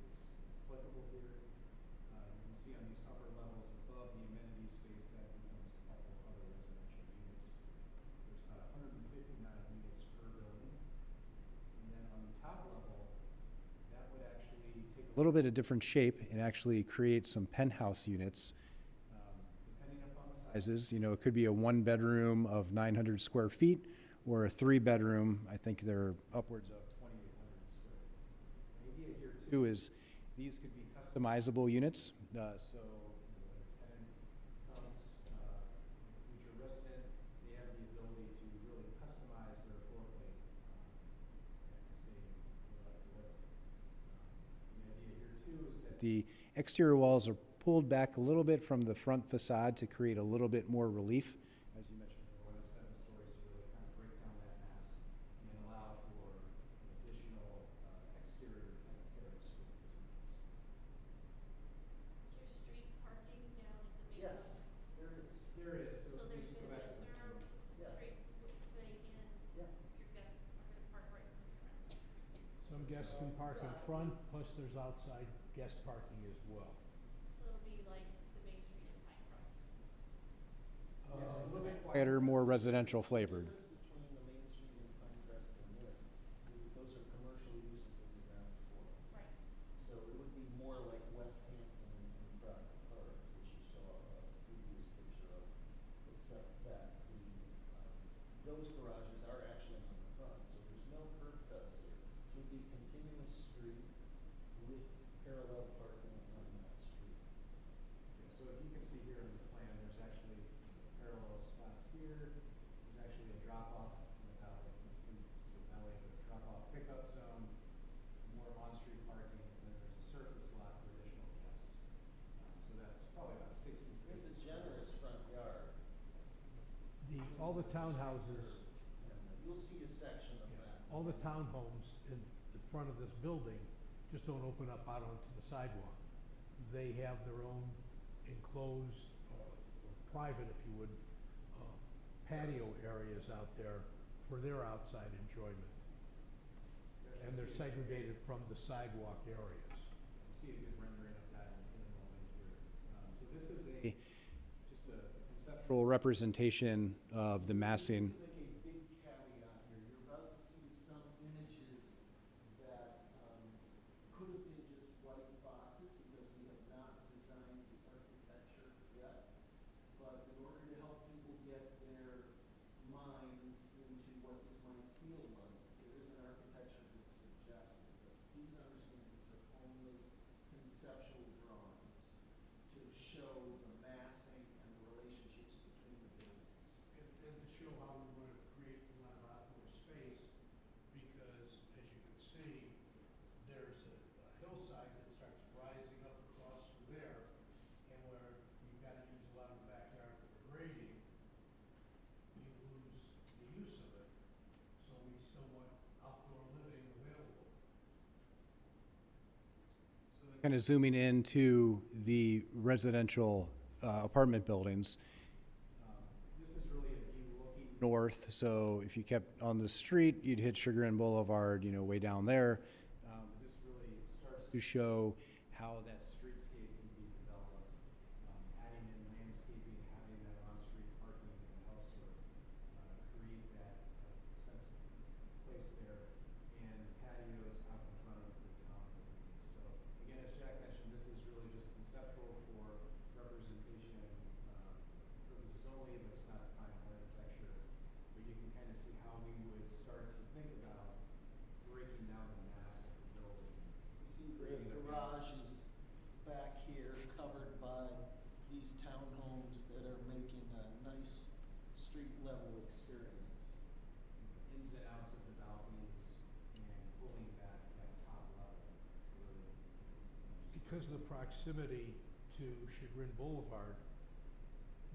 is applicable here. You can see on these upper levels above the amenity space that becomes a couple of other residential units. There's about 159 units per building. And then on the top level, that would actually take a little bit of different shape and actually create some penthouse units. Depending upon the sizes, it could be a 1-bedroom of 900 square feet or a 3-bedroom, I think they're upwards of 2,800 square feet. The idea here too is these could be customizable units. So when a tenant comes, a future resident, they have the ability to really customize their floor plate as they would like to live. The idea here too is that the exterior walls are pulled back a little bit from the front facade to create a little bit more relief. As you mentioned, we're going up 7 stories to really kind of break down that mass and allow for additional exterior kind of terrace with these units. Is there street parking down at the main Yes, level? there is. There is, so So we there's just go gonna back be to a the. third Yes. straight way in, Yeah. your guests are gonna park right in front. Some guests can park in front, plus there's outside guest parking as well. So it'll be like the Main Street in Pinecrest. Yes, a little bit quieter, more residential flavored. The difference between the Main Street and Pinecrest and this is that those are commercial uses of the ground floor. Right. So it would be more like West Hampton and Bradford Park, which you saw a previous picture of, except that those garages are actually on the front, so there's no curb cuts here. It would be continuous street with parallel parking on that street. So if you can see here in the plan, there's actually parallel spots here. There's actually a drop-off in the valley, so valley, the drop-off pickup zone, more on all the townhouses, You'll see a section of that. all the townhomes in the front of this building just don't open up out onto the sidewalk. They have their own enclosed, or private, if you would, patio areas out there for their outside enjoyment. And they're segregated from the sidewalk areas. See a good rendering of that in a moment here. So this is just a conceptual representation of the massing. To make a big caveat here, you're about to see some images that could have been just white boxes because we have not designed the architecture yet. But in order to help people get their minds into what this might feel like, there is an architecture that's suggested. But please understand these are only conceptual drawings to show the massing and the relationships between the buildings. And to show how we want to create a lot of outdoor space, because as you can see, there's a hillside that starts rising up across from there, and where you've got to use a lot of the backyard for the grading, you lose the use of it. So we still want outdoor living available. Kind of zooming into the residential apartment buildings. This is really a view looking north, so if you kept on the street, you'd hit Sugar Inn Boulevard, you know, way down there. This really starts to show how that streetscape can be developed. Adding in landscaping, having that on-street parking can help sort of create that sense of place there, and patios out in front of the town buildings. So again, as Jack mentioned, this is really just conceptual for representation purposes only, but it's not final architecture. But you can kind of see how we would start to think about breaking down the mass of the building. You see the garage is back here, covered by these townhomes that are making a nice street level experience. Ins and outs of the balconies and pulling that top level. to really, Because of the proximity to Chagrin Boulevard,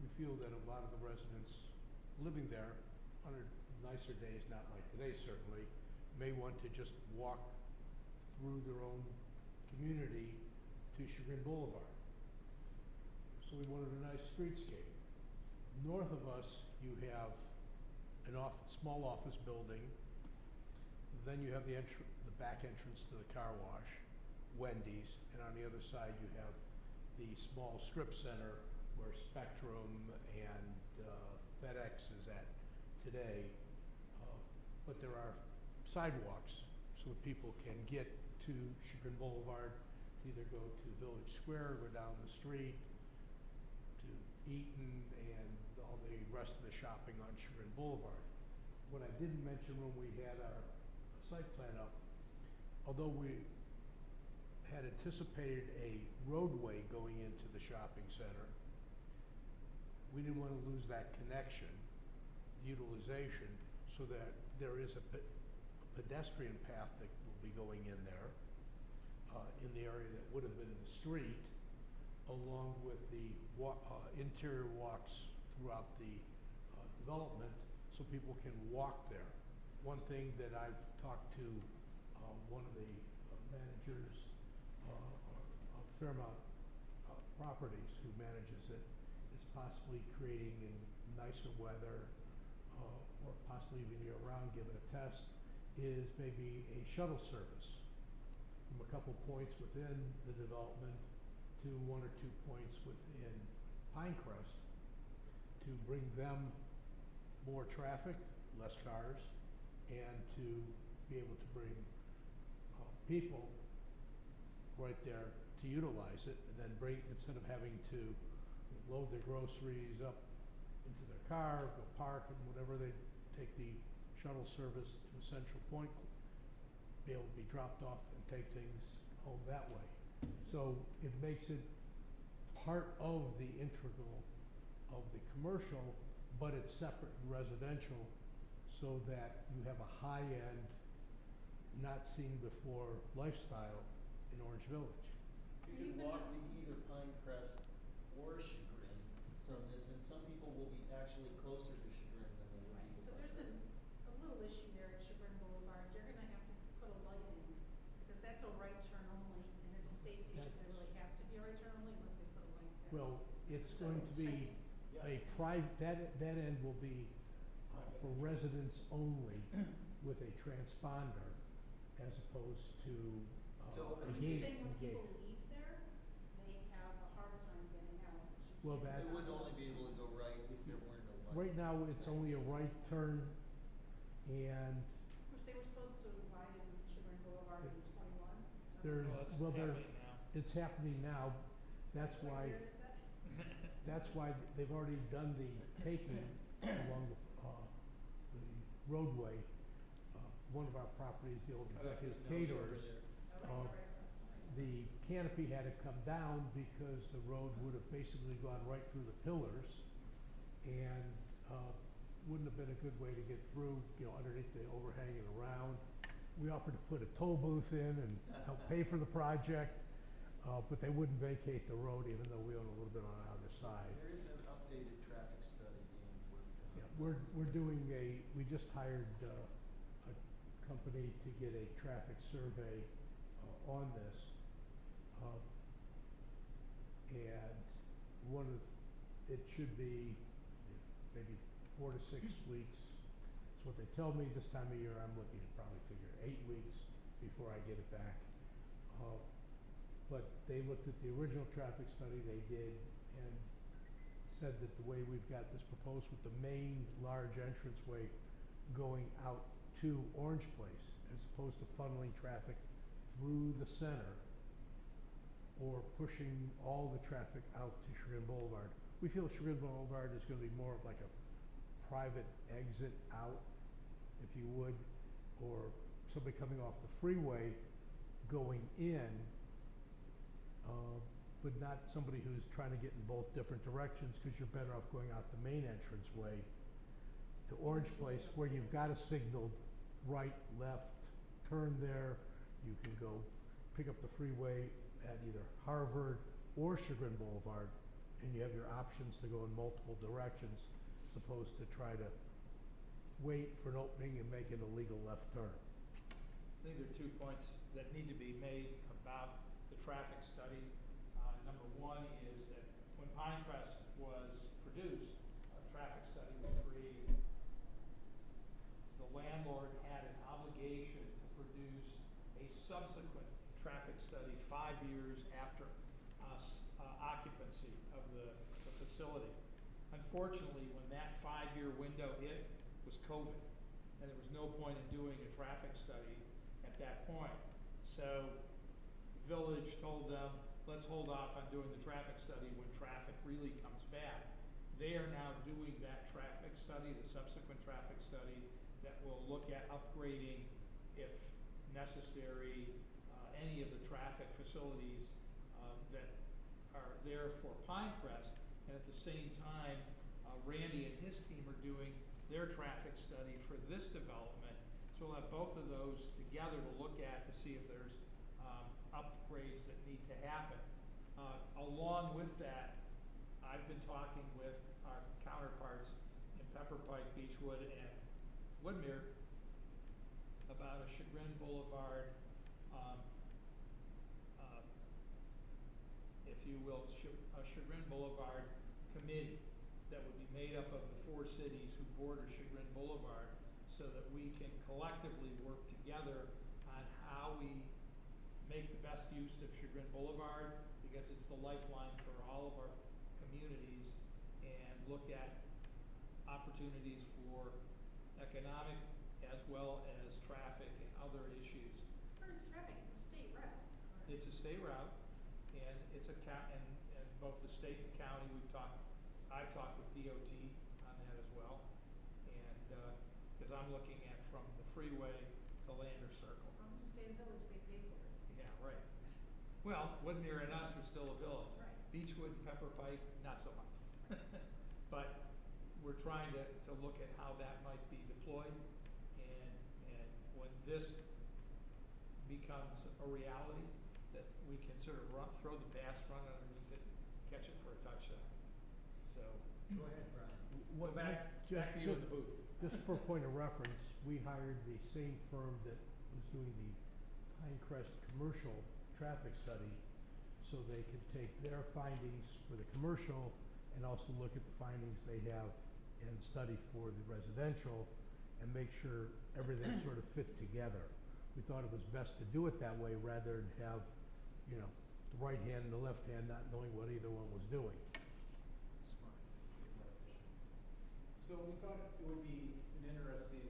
we feel that a lot of the residents living there, on nicer days, not like today certainly, may want to just walk through their own community to Chagrin Boulevard. So we wanted a nice streetscape. North of us, you have an small office building. Then you have the back entrance to the car wash, Wendy's, and on the other side you have the small strip center where Spectrum and FedEx is at today. But there are sidewalks so that people can get to Chagrin Boulevard, either go to Village Square, go down the street to Eaton and all the rest of the shopping on Chagrin Boulevard. What I didn't mention when we had our site plan up, although we had anticipated a roadway going into the shopping center, we didn't want to lose that connection, utilization, so that there is a pedestrian path that will be going in there, in the area that would have been the street, along with the interior walks throughout the development, so people can walk there. One thing that I've talked to one of the managers of Fairmount Properties, who manages it, is possibly creating in nicer weather, or possibly even year-round, give it a test, is maybe a shuttle service from a couple points within the development to 1 or 2 points within Pinecrest, to bring them more traffic, less cars, and to be able to bring people right there to utilize it, and then instead of having to load their groceries up into their car, go park, and whatever, they take the shuttle service to a central point, be able to be dropped off and take things home that way. So it makes it part of the integral of the commercial, but it's separate and residential, so that you have a high-end, not seen before lifestyle in Orange Village. You can walk to either Pinecrest or Chagrin from this, and some people will be actually closer to Chagrin little issue there at Chagrin Boulevard, you're gonna have to put a light in, because that's a right turn only, and it's a safety issue, there really has to be a right turn only unless they put a light there. Well, it's So going to be a private, that end will be for residents only with a transponder as opposed to So, a I'm just gate. saying when gate. people leave there, they have a hard time getting out. 'cause you Well, can't that's- They would get out. only be able to go right if there weren't a light. Right now, it's only a right turn, and Which they were supposed to widen Chagrin Boulevard in 21. there's, well, there's, happening now. it's happening now. That's What why, year is that? that's why they've already done the taking along the roadway. One of our properties, the old executive caterers, Oh, Uh, right, right. the canopy had to come down because the road would have basically gone right through the pillars, and wouldn't have been a good way to get through, underneath the overhang and around. We offered to put a toll booth in and help pay for the project, but they wouldn't vacate the road even though we own a little bit on the other side. There is an updated traffic study being worked on. Yeah, we're doing we just hired a company to get a traffic survey on this. And it should be maybe 4 to 6 weeks. It's what they tell me this time of year. I'm looking at probably figure 8 weeks before I get it back. But they looked at the original traffic study they did and said that the way we've got this proposed with the main large entranceway going out to Orange Place, as opposed to funneling traffic through the center or pushing all the traffic out to Chagrin Boulevard. We feel Chagrin Boulevard is gonna be more of like a private exit out, if you would, or somebody coming off the freeway going in, but not somebody who's trying to get in both different directions, because you're better off going out the main entranceway to Orange Place, where you've got a signaled right, left, turn there. You can go pick up the freeway at either Harvard or Chagrin Boulevard, and you have your options to go in multiple directions, as opposed to try to wait for an opening and make an illegal left turn. I think there are 2 points that need to be made about the traffic study. Number one is that when Pinecrest was produced, a traffic study was created. The landlord had an obligation to produce a subsequent traffic study 5 years after occupancy of the facility. Unfortunately, when that 5-year window hit, was COVID, and there was no point in doing a traffic study at that point. So Village told them, let's hold off on doing the traffic study when traffic really comes back. They are now doing that traffic study, the subsequent traffic study, that will look at upgrading, if necessary, any of the traffic facilities that are there for Pinecrest. And at the same time, Randy and his team are doing their traffic study for this development. So we'll have both of those together to look at to see if there's upgrades that need to happen. Along with that, I've been talking with our counterparts in Pepper Pike, Beechwood, and Woodmere about a Chagrin Boulevard, if you will, a Chagrin Boulevard committee that would be made up of the 4 cities who border Chagrin Boulevard, so that we can collectively work together on how we make the best use of Chagrin Boulevard, because it's the lifeline for all of our communities, and look at opportunities for economic as well as traffic and other issues. As far as traffic, it's a state route. correct? It's a state route, and it's and both the state and county, I've talked with DOT on that as well. And, because I'm looking at from the freeway to Lander Circle. As long as you stay in the village, they pay for it. Yeah, right. Well, Woodmere and us are still a village. Right. Beechwood, Pepper Pike, not so much. But we're trying to look at how that might be deployed, and when this becomes a reality, that we can sort of throw the pass, run underneath it, catch it for a touchdown. So, go ahead, Brian. Go back to you in the booth. Just for point of reference, we hired the same firm that was doing the Pinecrest commercial traffic study, so they could take their findings for the commercial and also look at the findings they have and study for the residential and make sure everything sort of fit together. We thought it was best to do it that way rather than have, you know, the right hand and the left hand not knowing what either one was doing. Smart. More efficient. So we thought it would be an interesting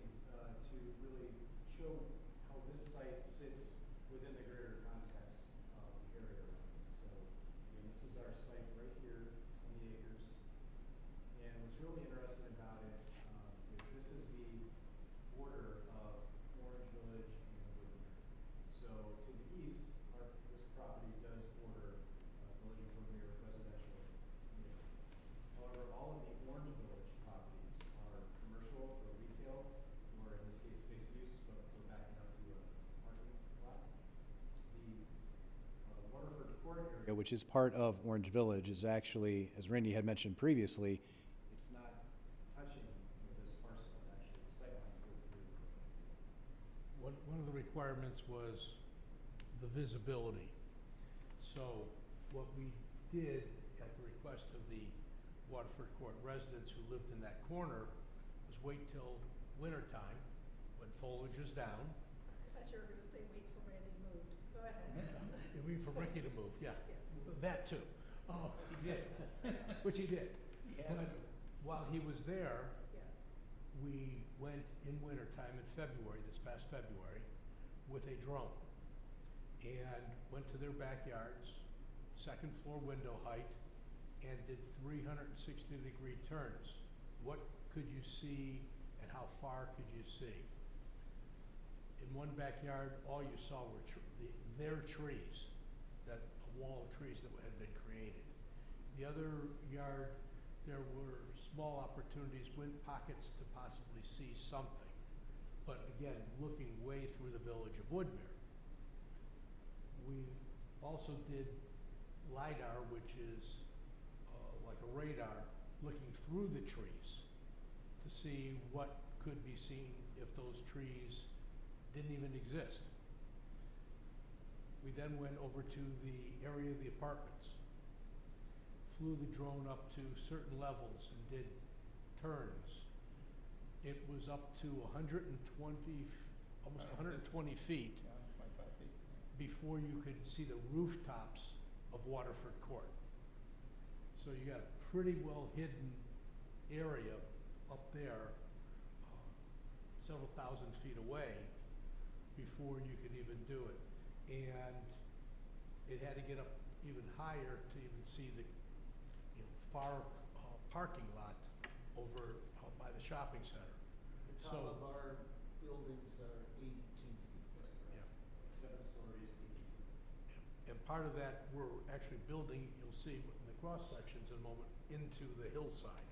to really show how this site sits within the greater context of the area around it. So, again, this is our site right here, 20 acres. And what's really interesting about it is this is the border of Orange Village and Woodmere. So to the east, this property does border Village of Woodmere residential community. However, all of the Orange Village properties are commercial or retail, or in this case, mixed use, but we're backing up to a parking lot. The Waterford Court area, which is part of Orange Village, is actually, as Randy had mentioned previously, it's not touching this parcel. Actually, the sightlines go through. One of the requirements was the visibility. So what we did at the request of the Waterford Court residents who lived in that corner was wait till winter time when foliage is down. I thought you were gonna say wait till Randy moved. Go ahead. You mean for Ricky to move, yeah. Yeah. That too. Oh, he did, which he did. But while he was there, Yeah. we went in wintertime in February, this past February, with a drone. And went to their backyards, second floor window height, and did 360-degree turns. What could you see and how far could you see? In one backyard, all you saw were their trees, that wall of trees that had been created. The other yard, there were small opportunities, wind pockets to possibly see something. But again, looking way through the village of Woodmere. We also did LiDAR, which is like a radar, looking through the trees to see what could be seen if those trees didn't even exist. We then went over to the area of the apartments, flew the drone up to certain levels and did turns. It was up to 120, almost 120 feet Yeah, 25 feet. before you could see the rooftops of Waterford Court. So you got a pretty well hidden area up there, several thousand feet away before you could even do it. And it had to get up even higher to even see the, you know, far parking lot over by the shopping center. The top So- of our buildings are 82 feet, right? Yeah. 7 stories. And part of that, we're actually building, you'll see in the cross sections in a moment, into the hillside.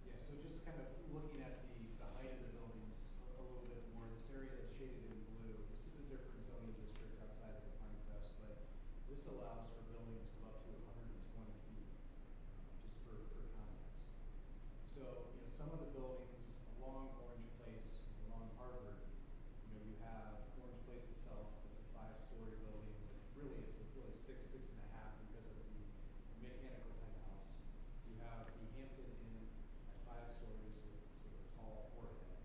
Yeah, so just kind of looking at the height of the buildings a little bit more, this area that's shaded in blue, this is a different zoning district outside of the Pinecrest, but this allows for buildings of up to 120 feet, just for context. So, you know, some of the buildings along Orange Place, along Harvard, you know, you have Orange Place itself, it's a 5-story building, but really it's really 6, 6.5 because of the mechanical penthouse. You have the Hampton Inn at 5 stories with sort of a tall forehead.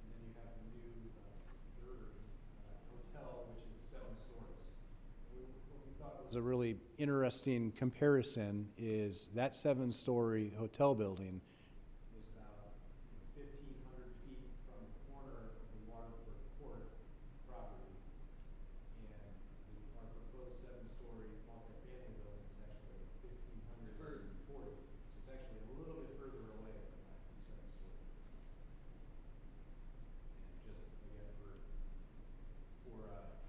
And then you have the new Durban Hotel, which is 7 stories. What we thought was a really interesting comparison is that 7-story hotel building is about 1,500 feet from the corner of the Waterford Court property. And our proposed 7-story multifamily building is actually 1,540. So it's actually a little bit further away than that from 7-story. And just again for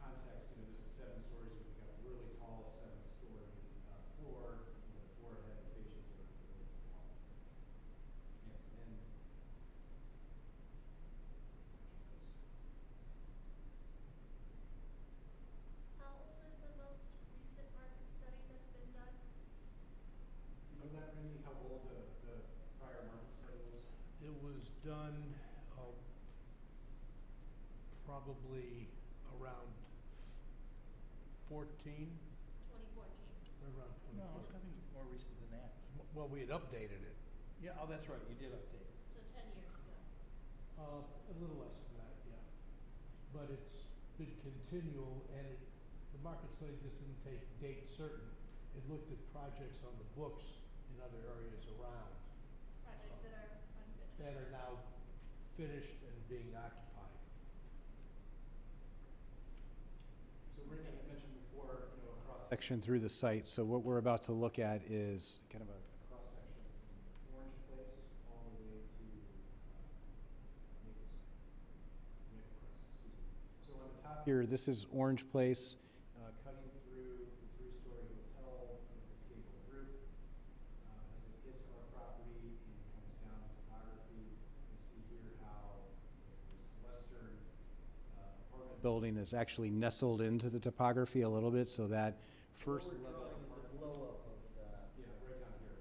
context, you know, this is 7 stories, we've got a really tall 7-story floor, you know, the forehead faces are really tall. It was done, probably around 14, 2014. right around No, 2014. I think it's more recent than that. Well, we had updated it, Yeah, oh, that's right, you did update it. So 10 years ago. a little less than that, yeah. But it's been continual, and the market study just didn't take date certain. It looked at projects on the books in other areas around Projects that are unfinished. that are now finished and being occupied. So Rick, I mentioned before, you know, a cross-section through the site. So what we're about to look at is kind of a cross-section from Orange Place all the way to Maple Crest, excuse me. So on the top here, this is Orange Place, cutting through the three-story hotel with its gable roof. As it hits our property and comes down to topography, you see here how this western apartment building is actually nestled into the topography a little bit, so that first What we're level. drawing is a blow-up of that. Yeah, right down here.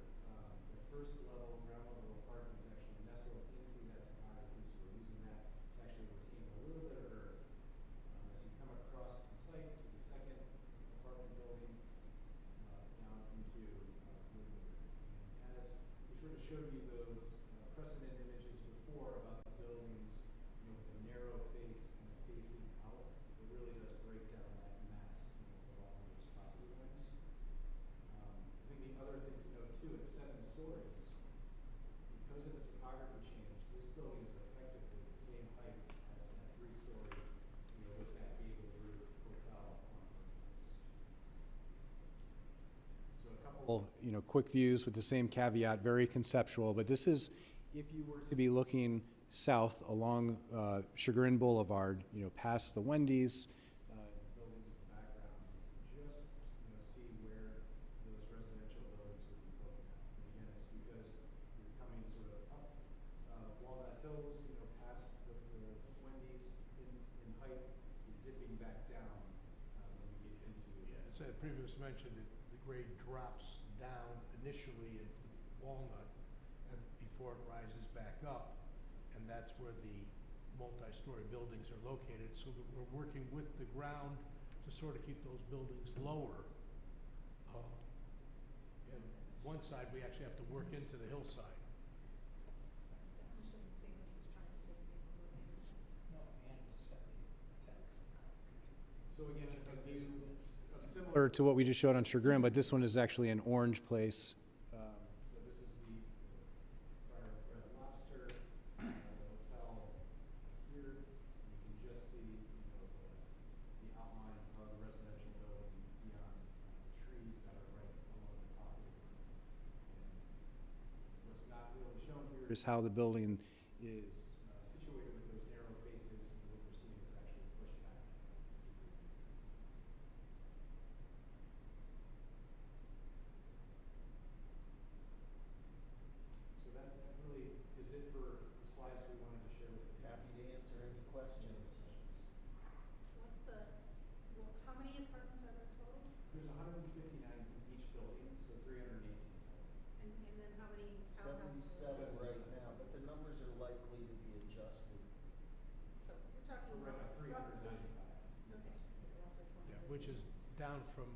The first level, ground level apartment is actually nestled into that topography, so we're using that to actually retain a little bit of earth. As you come across the site to the second apartment building, down into Woodward. And as we sort of showed you those precedent images before about the buildings, you know, with the narrow face kind of facing out, it really does break down that mass, you know, along those property lines. I think the other thing to note too, it's 7 stories. Because of the topography change, this building is effectively the same height as that 3-story, you know, with that gable roof hotel on the place. So a couple, you know, quick views with the same caveat, very conceptual, but this is, if you were to be looking south along Chagrin Boulevard, you know, past the Wendy's, the buildings in the background, just, you know, see where those residential buildings would be looking at. And again, it's because you're coming sort of up Walnut Hills, you know, past the Wendy's in height, you're dipping back down when you get into. As I previously mentioned, the grade drops down initially into Walnut and before it rises back up, and that's where the multi-story buildings are located, so that we're working with the ground to sort of keep those buildings lower. And one side, we actually have to work into the hillside. Definition, see what he's trying to say. No, and just have the text. So again, similar to what we just showed on Chagrin, but this one is actually an Orange Place. So this is the prior Red Lobster hotel here. You can just see, you know, the outline of the residential building beyond the trees that are right along the property line. And what's not really shown here is how the building is situated with those narrow faces, and what we're seeing is actually pushed back. So that really is it for the slides we wanted to share with you. Happy to answer any questions. What's the, well, how many apartments are there total? There's 159 in each building, so 318 total. And then how many townhouses? 77 right now, but the numbers are likely to be adjusted. So we're talking We're at roughly. 395. Okay, roughly 20. Yeah, which is down from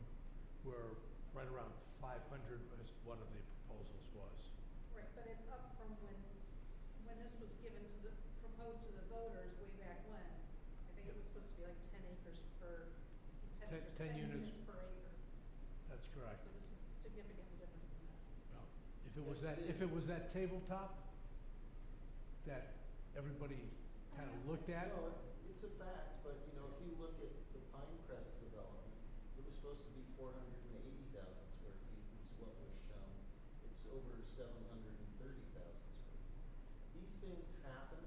where, right around 500 as one of the proposals was. Right, but it's up from when this was given to the, proposed to the voters way back when. I think it was supposed to be like 10 acres per, 10 acres, 10 10 units. units per acre. That's correct. So this is significantly different than that. Well, if it was Yes, that, it if is. it was that tabletop that everybody kind of looked at, No, it's a fact, but you know, if you look at the Pinecrest development, it was supposed to be 480,000 square feet is what was shown. It's over 730,000 square feet. These things happen,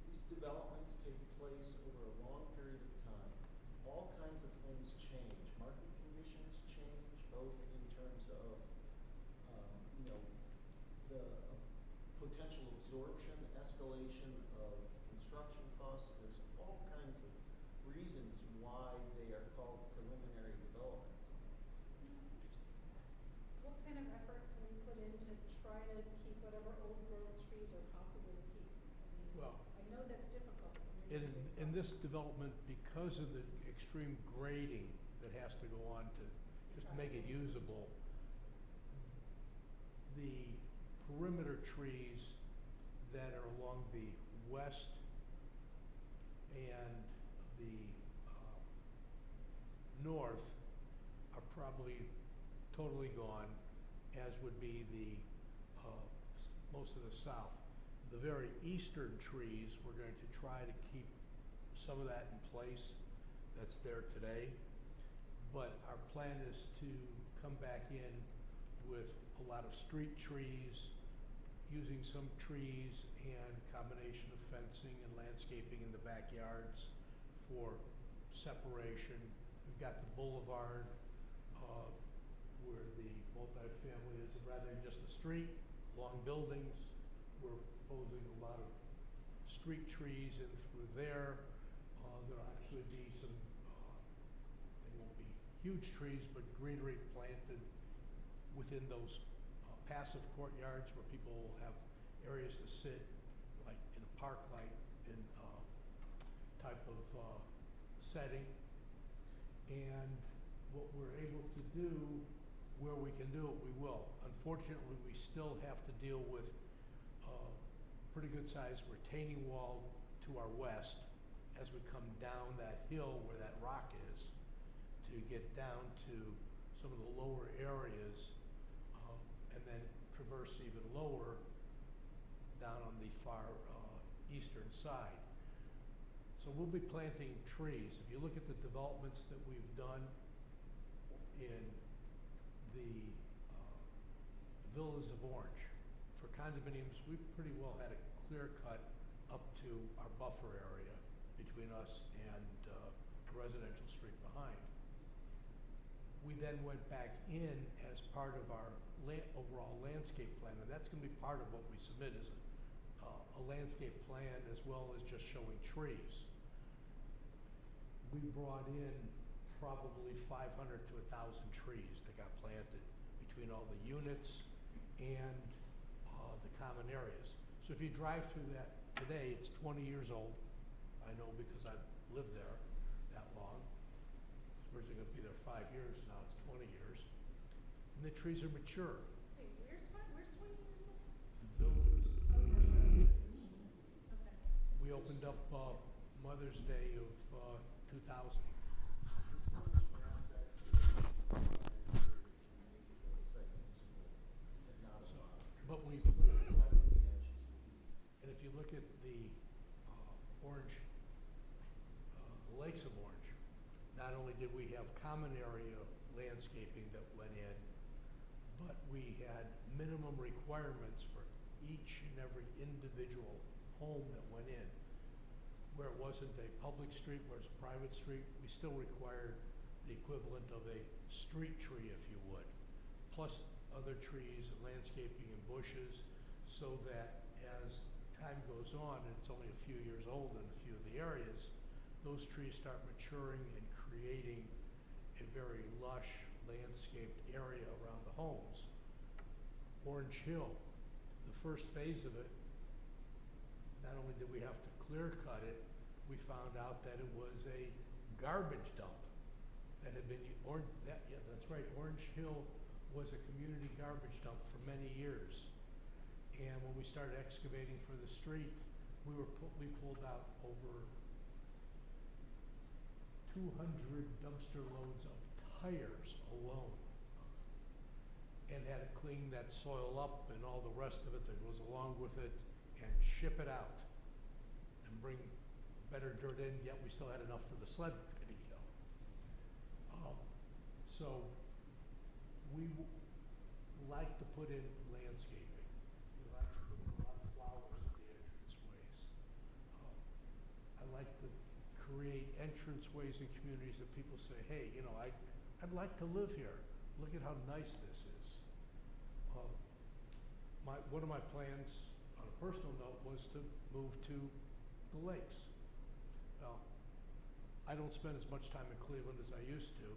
these developments take place over a long period of time. All kinds of things change, market conditions change, both in terms of, you know, the potential absorption, escalation of construction costs. There's all kinds of reasons why they are called preliminary development plans. What kind of effort can we put in to try to keep whatever old growth trees are possible to keep? Well, I know that's difficult. when in, you're doing in it. this development, because of the extreme grading that has to go on to just make it usable, the perimeter trees that are along the west and the north are probably totally gone, as would be the most of the south. The very eastern trees, we're going to try to keep some of that in place that's there today. But our plan is to come back in with a lot of street trees, using some trees and combination of fencing and landscaping in the backyards for separation. We've got the boulevard, where the multifamily is, rather than just a street, long buildings. We're proposing a lot of street trees in through there. There'll actually be some, they won't be huge trees, but greenery planted within those passive courtyards where people will have areas to sit, like in a park-like in type of setting. And what we're able to do, where we can do it, we will. Unfortunately, we still have to deal with pretty good sized retaining wall to our west as we come down that hill where that rock is to get down to some of the lower areas, and then traverse even lower down on the far eastern side. So we'll be planting trees. If you look at the developments that we've done in the villas of Orange, for condominiums, we've pretty well had a clear cut up to our buffer area between us and the residential street behind. We then went back in as part of our overall landscape plan, and that's gonna be part of what we submit as a landscape plan as well as just showing trees. We brought in probably 500 to 1,000 trees that got planted between all the units and the common areas. So if you drive through that today, it's 20 years old. I know because I've lived there that long. Originally gonna be there 5 years, now it's 20 years. And the trees are mature. Wait, where's 20 years old? The villages, Okay. we opened up Mother's Day of 2000. But we planted, and if you look at the Orange, the Lakes of Orange, not only did we have common area landscaping that went in, but we had minimum requirements for each and every individual home that went in. Where it wasn't a public street, where it's a private street, we still required the equivalent of a street tree, if you would, plus other trees, landscaping and bushes, so that as time goes on, and it's only a few years old in a few of the areas, those trees start maturing and creating a very lush landscaped area around the homes. Orange Hill, the first phase of it, not only did we have to clear cut it, we found out that it was a garbage dump that had been, that's right, Orange Hill was a community garbage dump for many years. And when we started excavating for the street, we pulled out over 200 dumpster loads of tires alone, and had to clean that soil up and all the rest of it that goes along with it and ship it out and bring better dirt in, yet we still had enough for the sled to go. So we like to put in landscaping. We like to put in a lot of flowers at the entranceways. I like to create entranceways in communities that people say, hey, you know, I'd like to live here. Look at how nice this is. One of my plans, on a personal note, was to move to the lakes. Well, I don't spend as much time in Cleveland as I used to,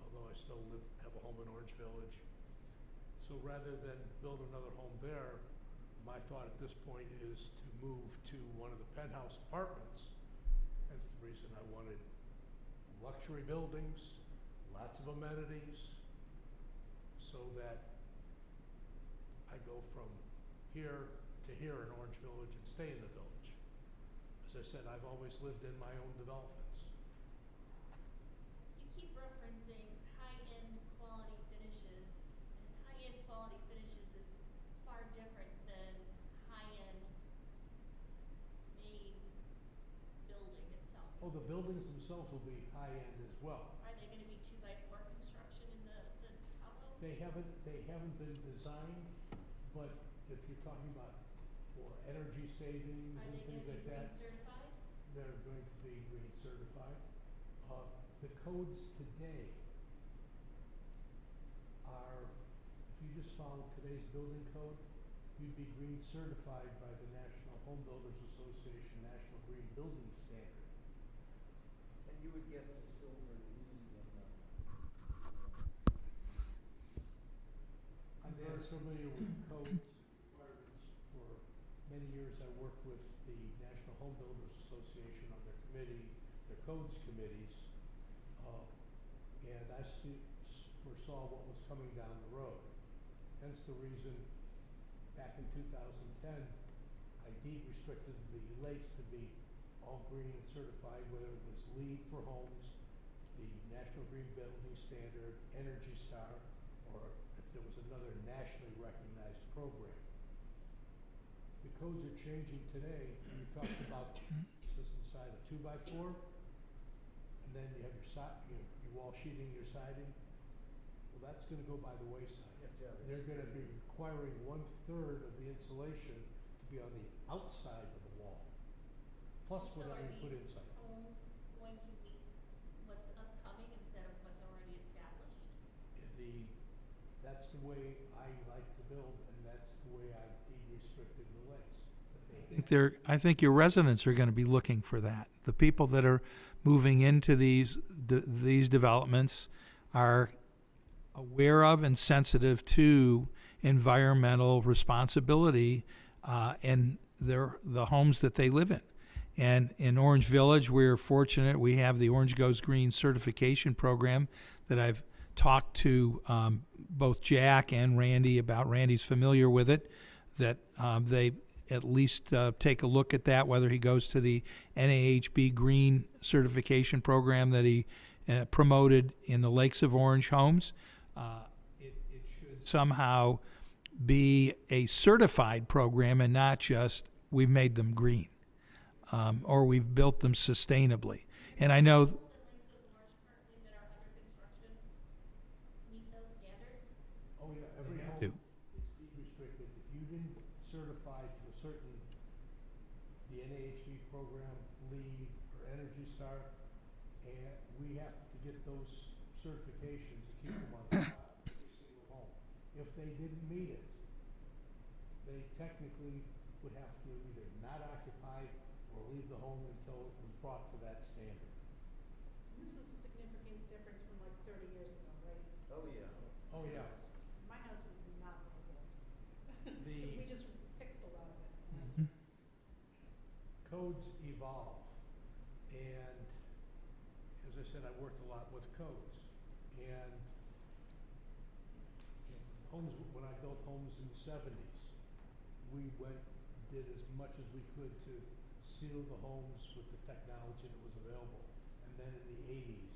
although I still have a home in Orange Village. So rather than build another home there, my thought at this point is to move to one of the penthouse apartments. That's the reason I wanted luxury buildings, lots of amenities, so that I go from here to here in Orange Village and stay in the village. As I said, I've always lived in my own developments. You keep referencing high-end quality finishes, and high-end quality finishes is far different than high-end main building itself. Oh, the buildings themselves will be high-end as well. Are they gonna be 2x4 construction in the townhomes? They haven't been designed, but if you're talking about for energy savings Are and they things gonna like be green that, certified? they're going to be green certified. The codes today are, if you just follow today's building code, you'd be green certified by the National Home Builders Association National Green Building Standard. And you would get to silver LEED and the, I'm very familiar with codes requirements. For many years, I worked with the National Home Builders Association on their committee, their codes committees. And I foresaw what was coming down the road. Hence the reason, back in 2010, I deed restricted the lakes to be all green and certified, whether it was LEED for homes, the National Green Building Standard, Energy Star, or if there was another nationally recognized program. The codes are changing today. You talked about system side of 2x4, and then you have your your wall sheeting, your siding. Well, that's gonna go by the wayside. you have to have. They're gonna be requiring 1/3 of the insulation to be on the outside of the wall, plus So whatever are you put these inside. homes going to meet what's upcoming instead of what's already established? That's the way I like to build, and that's the way I've deed restricted the lakes. But I think your residents are going to be looking for that. The people that are moving into these developments are aware of and sensitive to environmental responsibility in the homes that they live in. And in Orange Village, we're fortunate we have the Orange Goes Green certification program that I've talked to both Jack and Randy about. Randy's familiar with it, that they at least take a look at that, whether he goes to the NAHB Green certification program that he promoted in the Lakes of Orange homes. It should somehow be a certified program and not just we've made them green or we've built them sustainably. And I know Homes in Lakes of Orange currently that are under construction meet those standards? Oh, yeah, every have home to. is deed restricted. If you didn't certify to a certain, the NAHB program, LEED, or Energy Star, and we have to get those certifications to keep them on file, every single home. If they didn't meet it, they technically would have to either not occupy or leave the home until it was brought to that standard. And this is a significant difference from like 30 years ago, right? Oh, yeah. Oh, yeah. Because my house was not well built. 'Cause The- we just fixed a lot of it. Mhm. Codes evolve, and as I said, I worked a lot with codes, and homes, when I built homes in the 70s, we did as much as we could to seal the homes with the technology that was available. And then in the 80s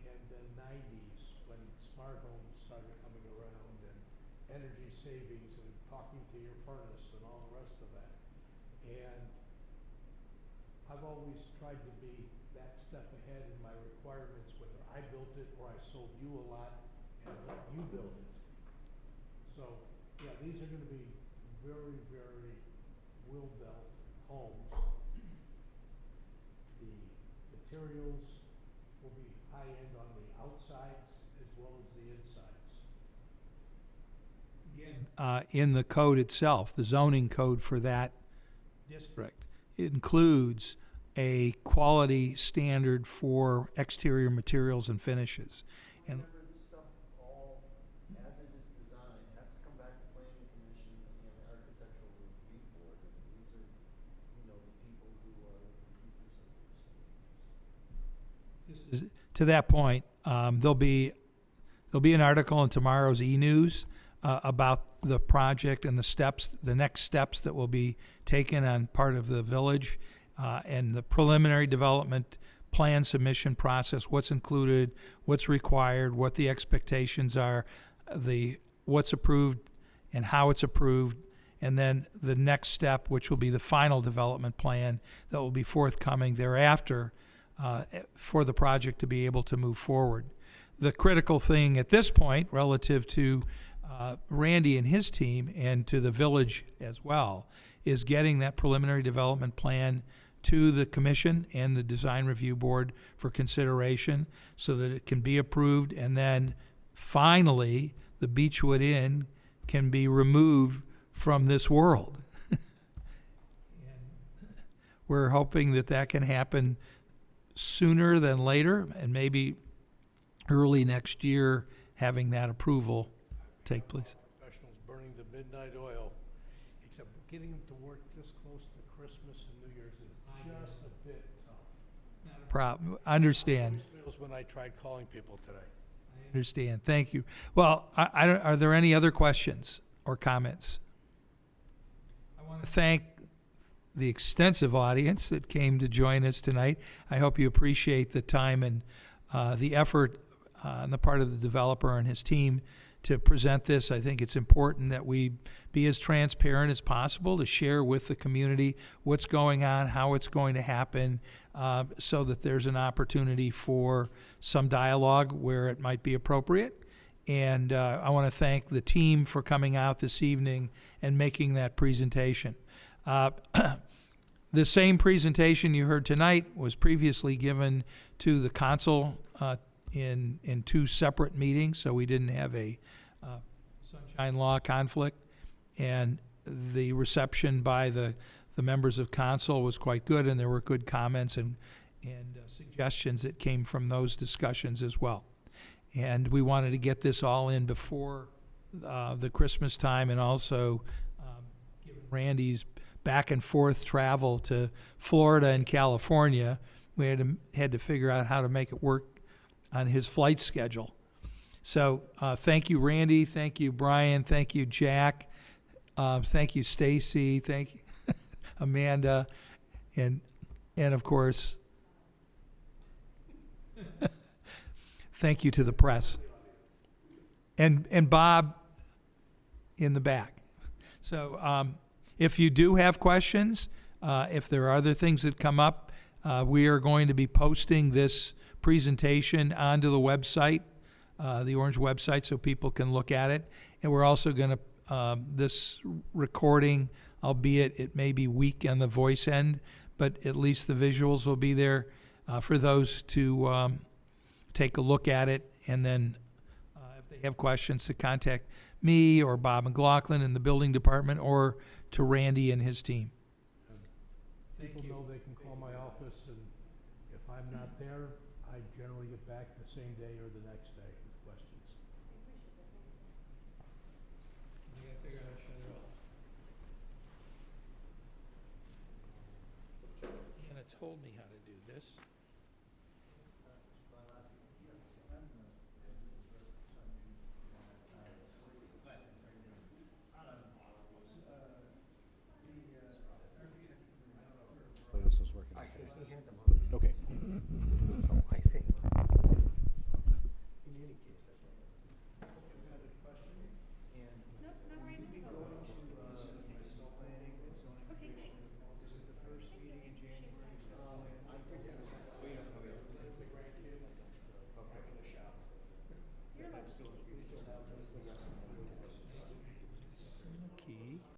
and the 90s, when smart homes started coming around and energy savings and talking to your furnace and all the rest of that. And I've always tried to be that step ahead in my requirements, whether I built it or I sold you a lot and let you build it. So, yeah, these are gonna be very, very well-built homes. The materials will be high-end on the outsides as well as the insides. In the code itself, the zoning code for that district, it includes a quality standard for exterior materials and finishes. And Remember, this stuff all, as it is designed, has to come back to planning commission and architectural review. to that point, there'll be an article in tomorrow's e-news about the project and the next steps that will be taken on part of the village, and the preliminary development plan submission process, what's included, what's required, what the expectations are, what's approved and how it's approved, and then the next step, which will be the final development plan that will be forthcoming thereafter for the project to be able to move forward. The critical thing at this point, relative to Randy and his team and to the village as well, is getting that preliminary development plan to the commission and the design review board for consideration so that it can be approved, and then finally the Beechwood Inn can be removed from this world. And we're hoping that that can happen sooner than later, and maybe early next year having that approval take place. Professionals burning the midnight oil, except getting them to work this close to Christmas and New Year's is just a bit tough. Problem. Understand. Voicemails when I tried calling people today. Understand. Thank you. Well, are there any other questions or comments? I want to thank the extensive audience that came to join us tonight. I hope you appreciate the time and the effort on the part of the developer and his team to present this. I think it's important that we be as transparent as possible to share with the community what's going on, how it's going to happen, so that there's an opportunity for some dialogue where it might be appropriate. And I want to thank the team for coming out this evening and making that presentation. The same presentation you heard tonight was previously given to the council in two separate meetings, so we didn't have a sunshine law conflict. And the reception by the members of council was quite good, and there were good comments and suggestions that came from those discussions as well. And we wanted to get this all in before the Christmas time, and also given Randy's back and forth travel to Florida and California, we had to figure out how to make it work on his flight schedule. So thank you, Randy. Thank you, Brian. Thank you, Jack. Thank you, Stacy. Thank you, Amanda, and of course, thank you to the press and Bob in the back. So if you do have questions, if there are other things that come up, we are going to be posting this presentation onto the website, the Orange website, so people can look at it. And we're also going to, this recording, albeit it may be weak on the voice end, but at least the visuals will be there for those to take a look at it. And then if they have questions, to contact me or Bob McLaughlin in the building department, or to Randy and his team. People know they can call my office, and if I'm not there, I generally get back the same day or the next day with questions. Anna told me how to do this. This is working. Okay.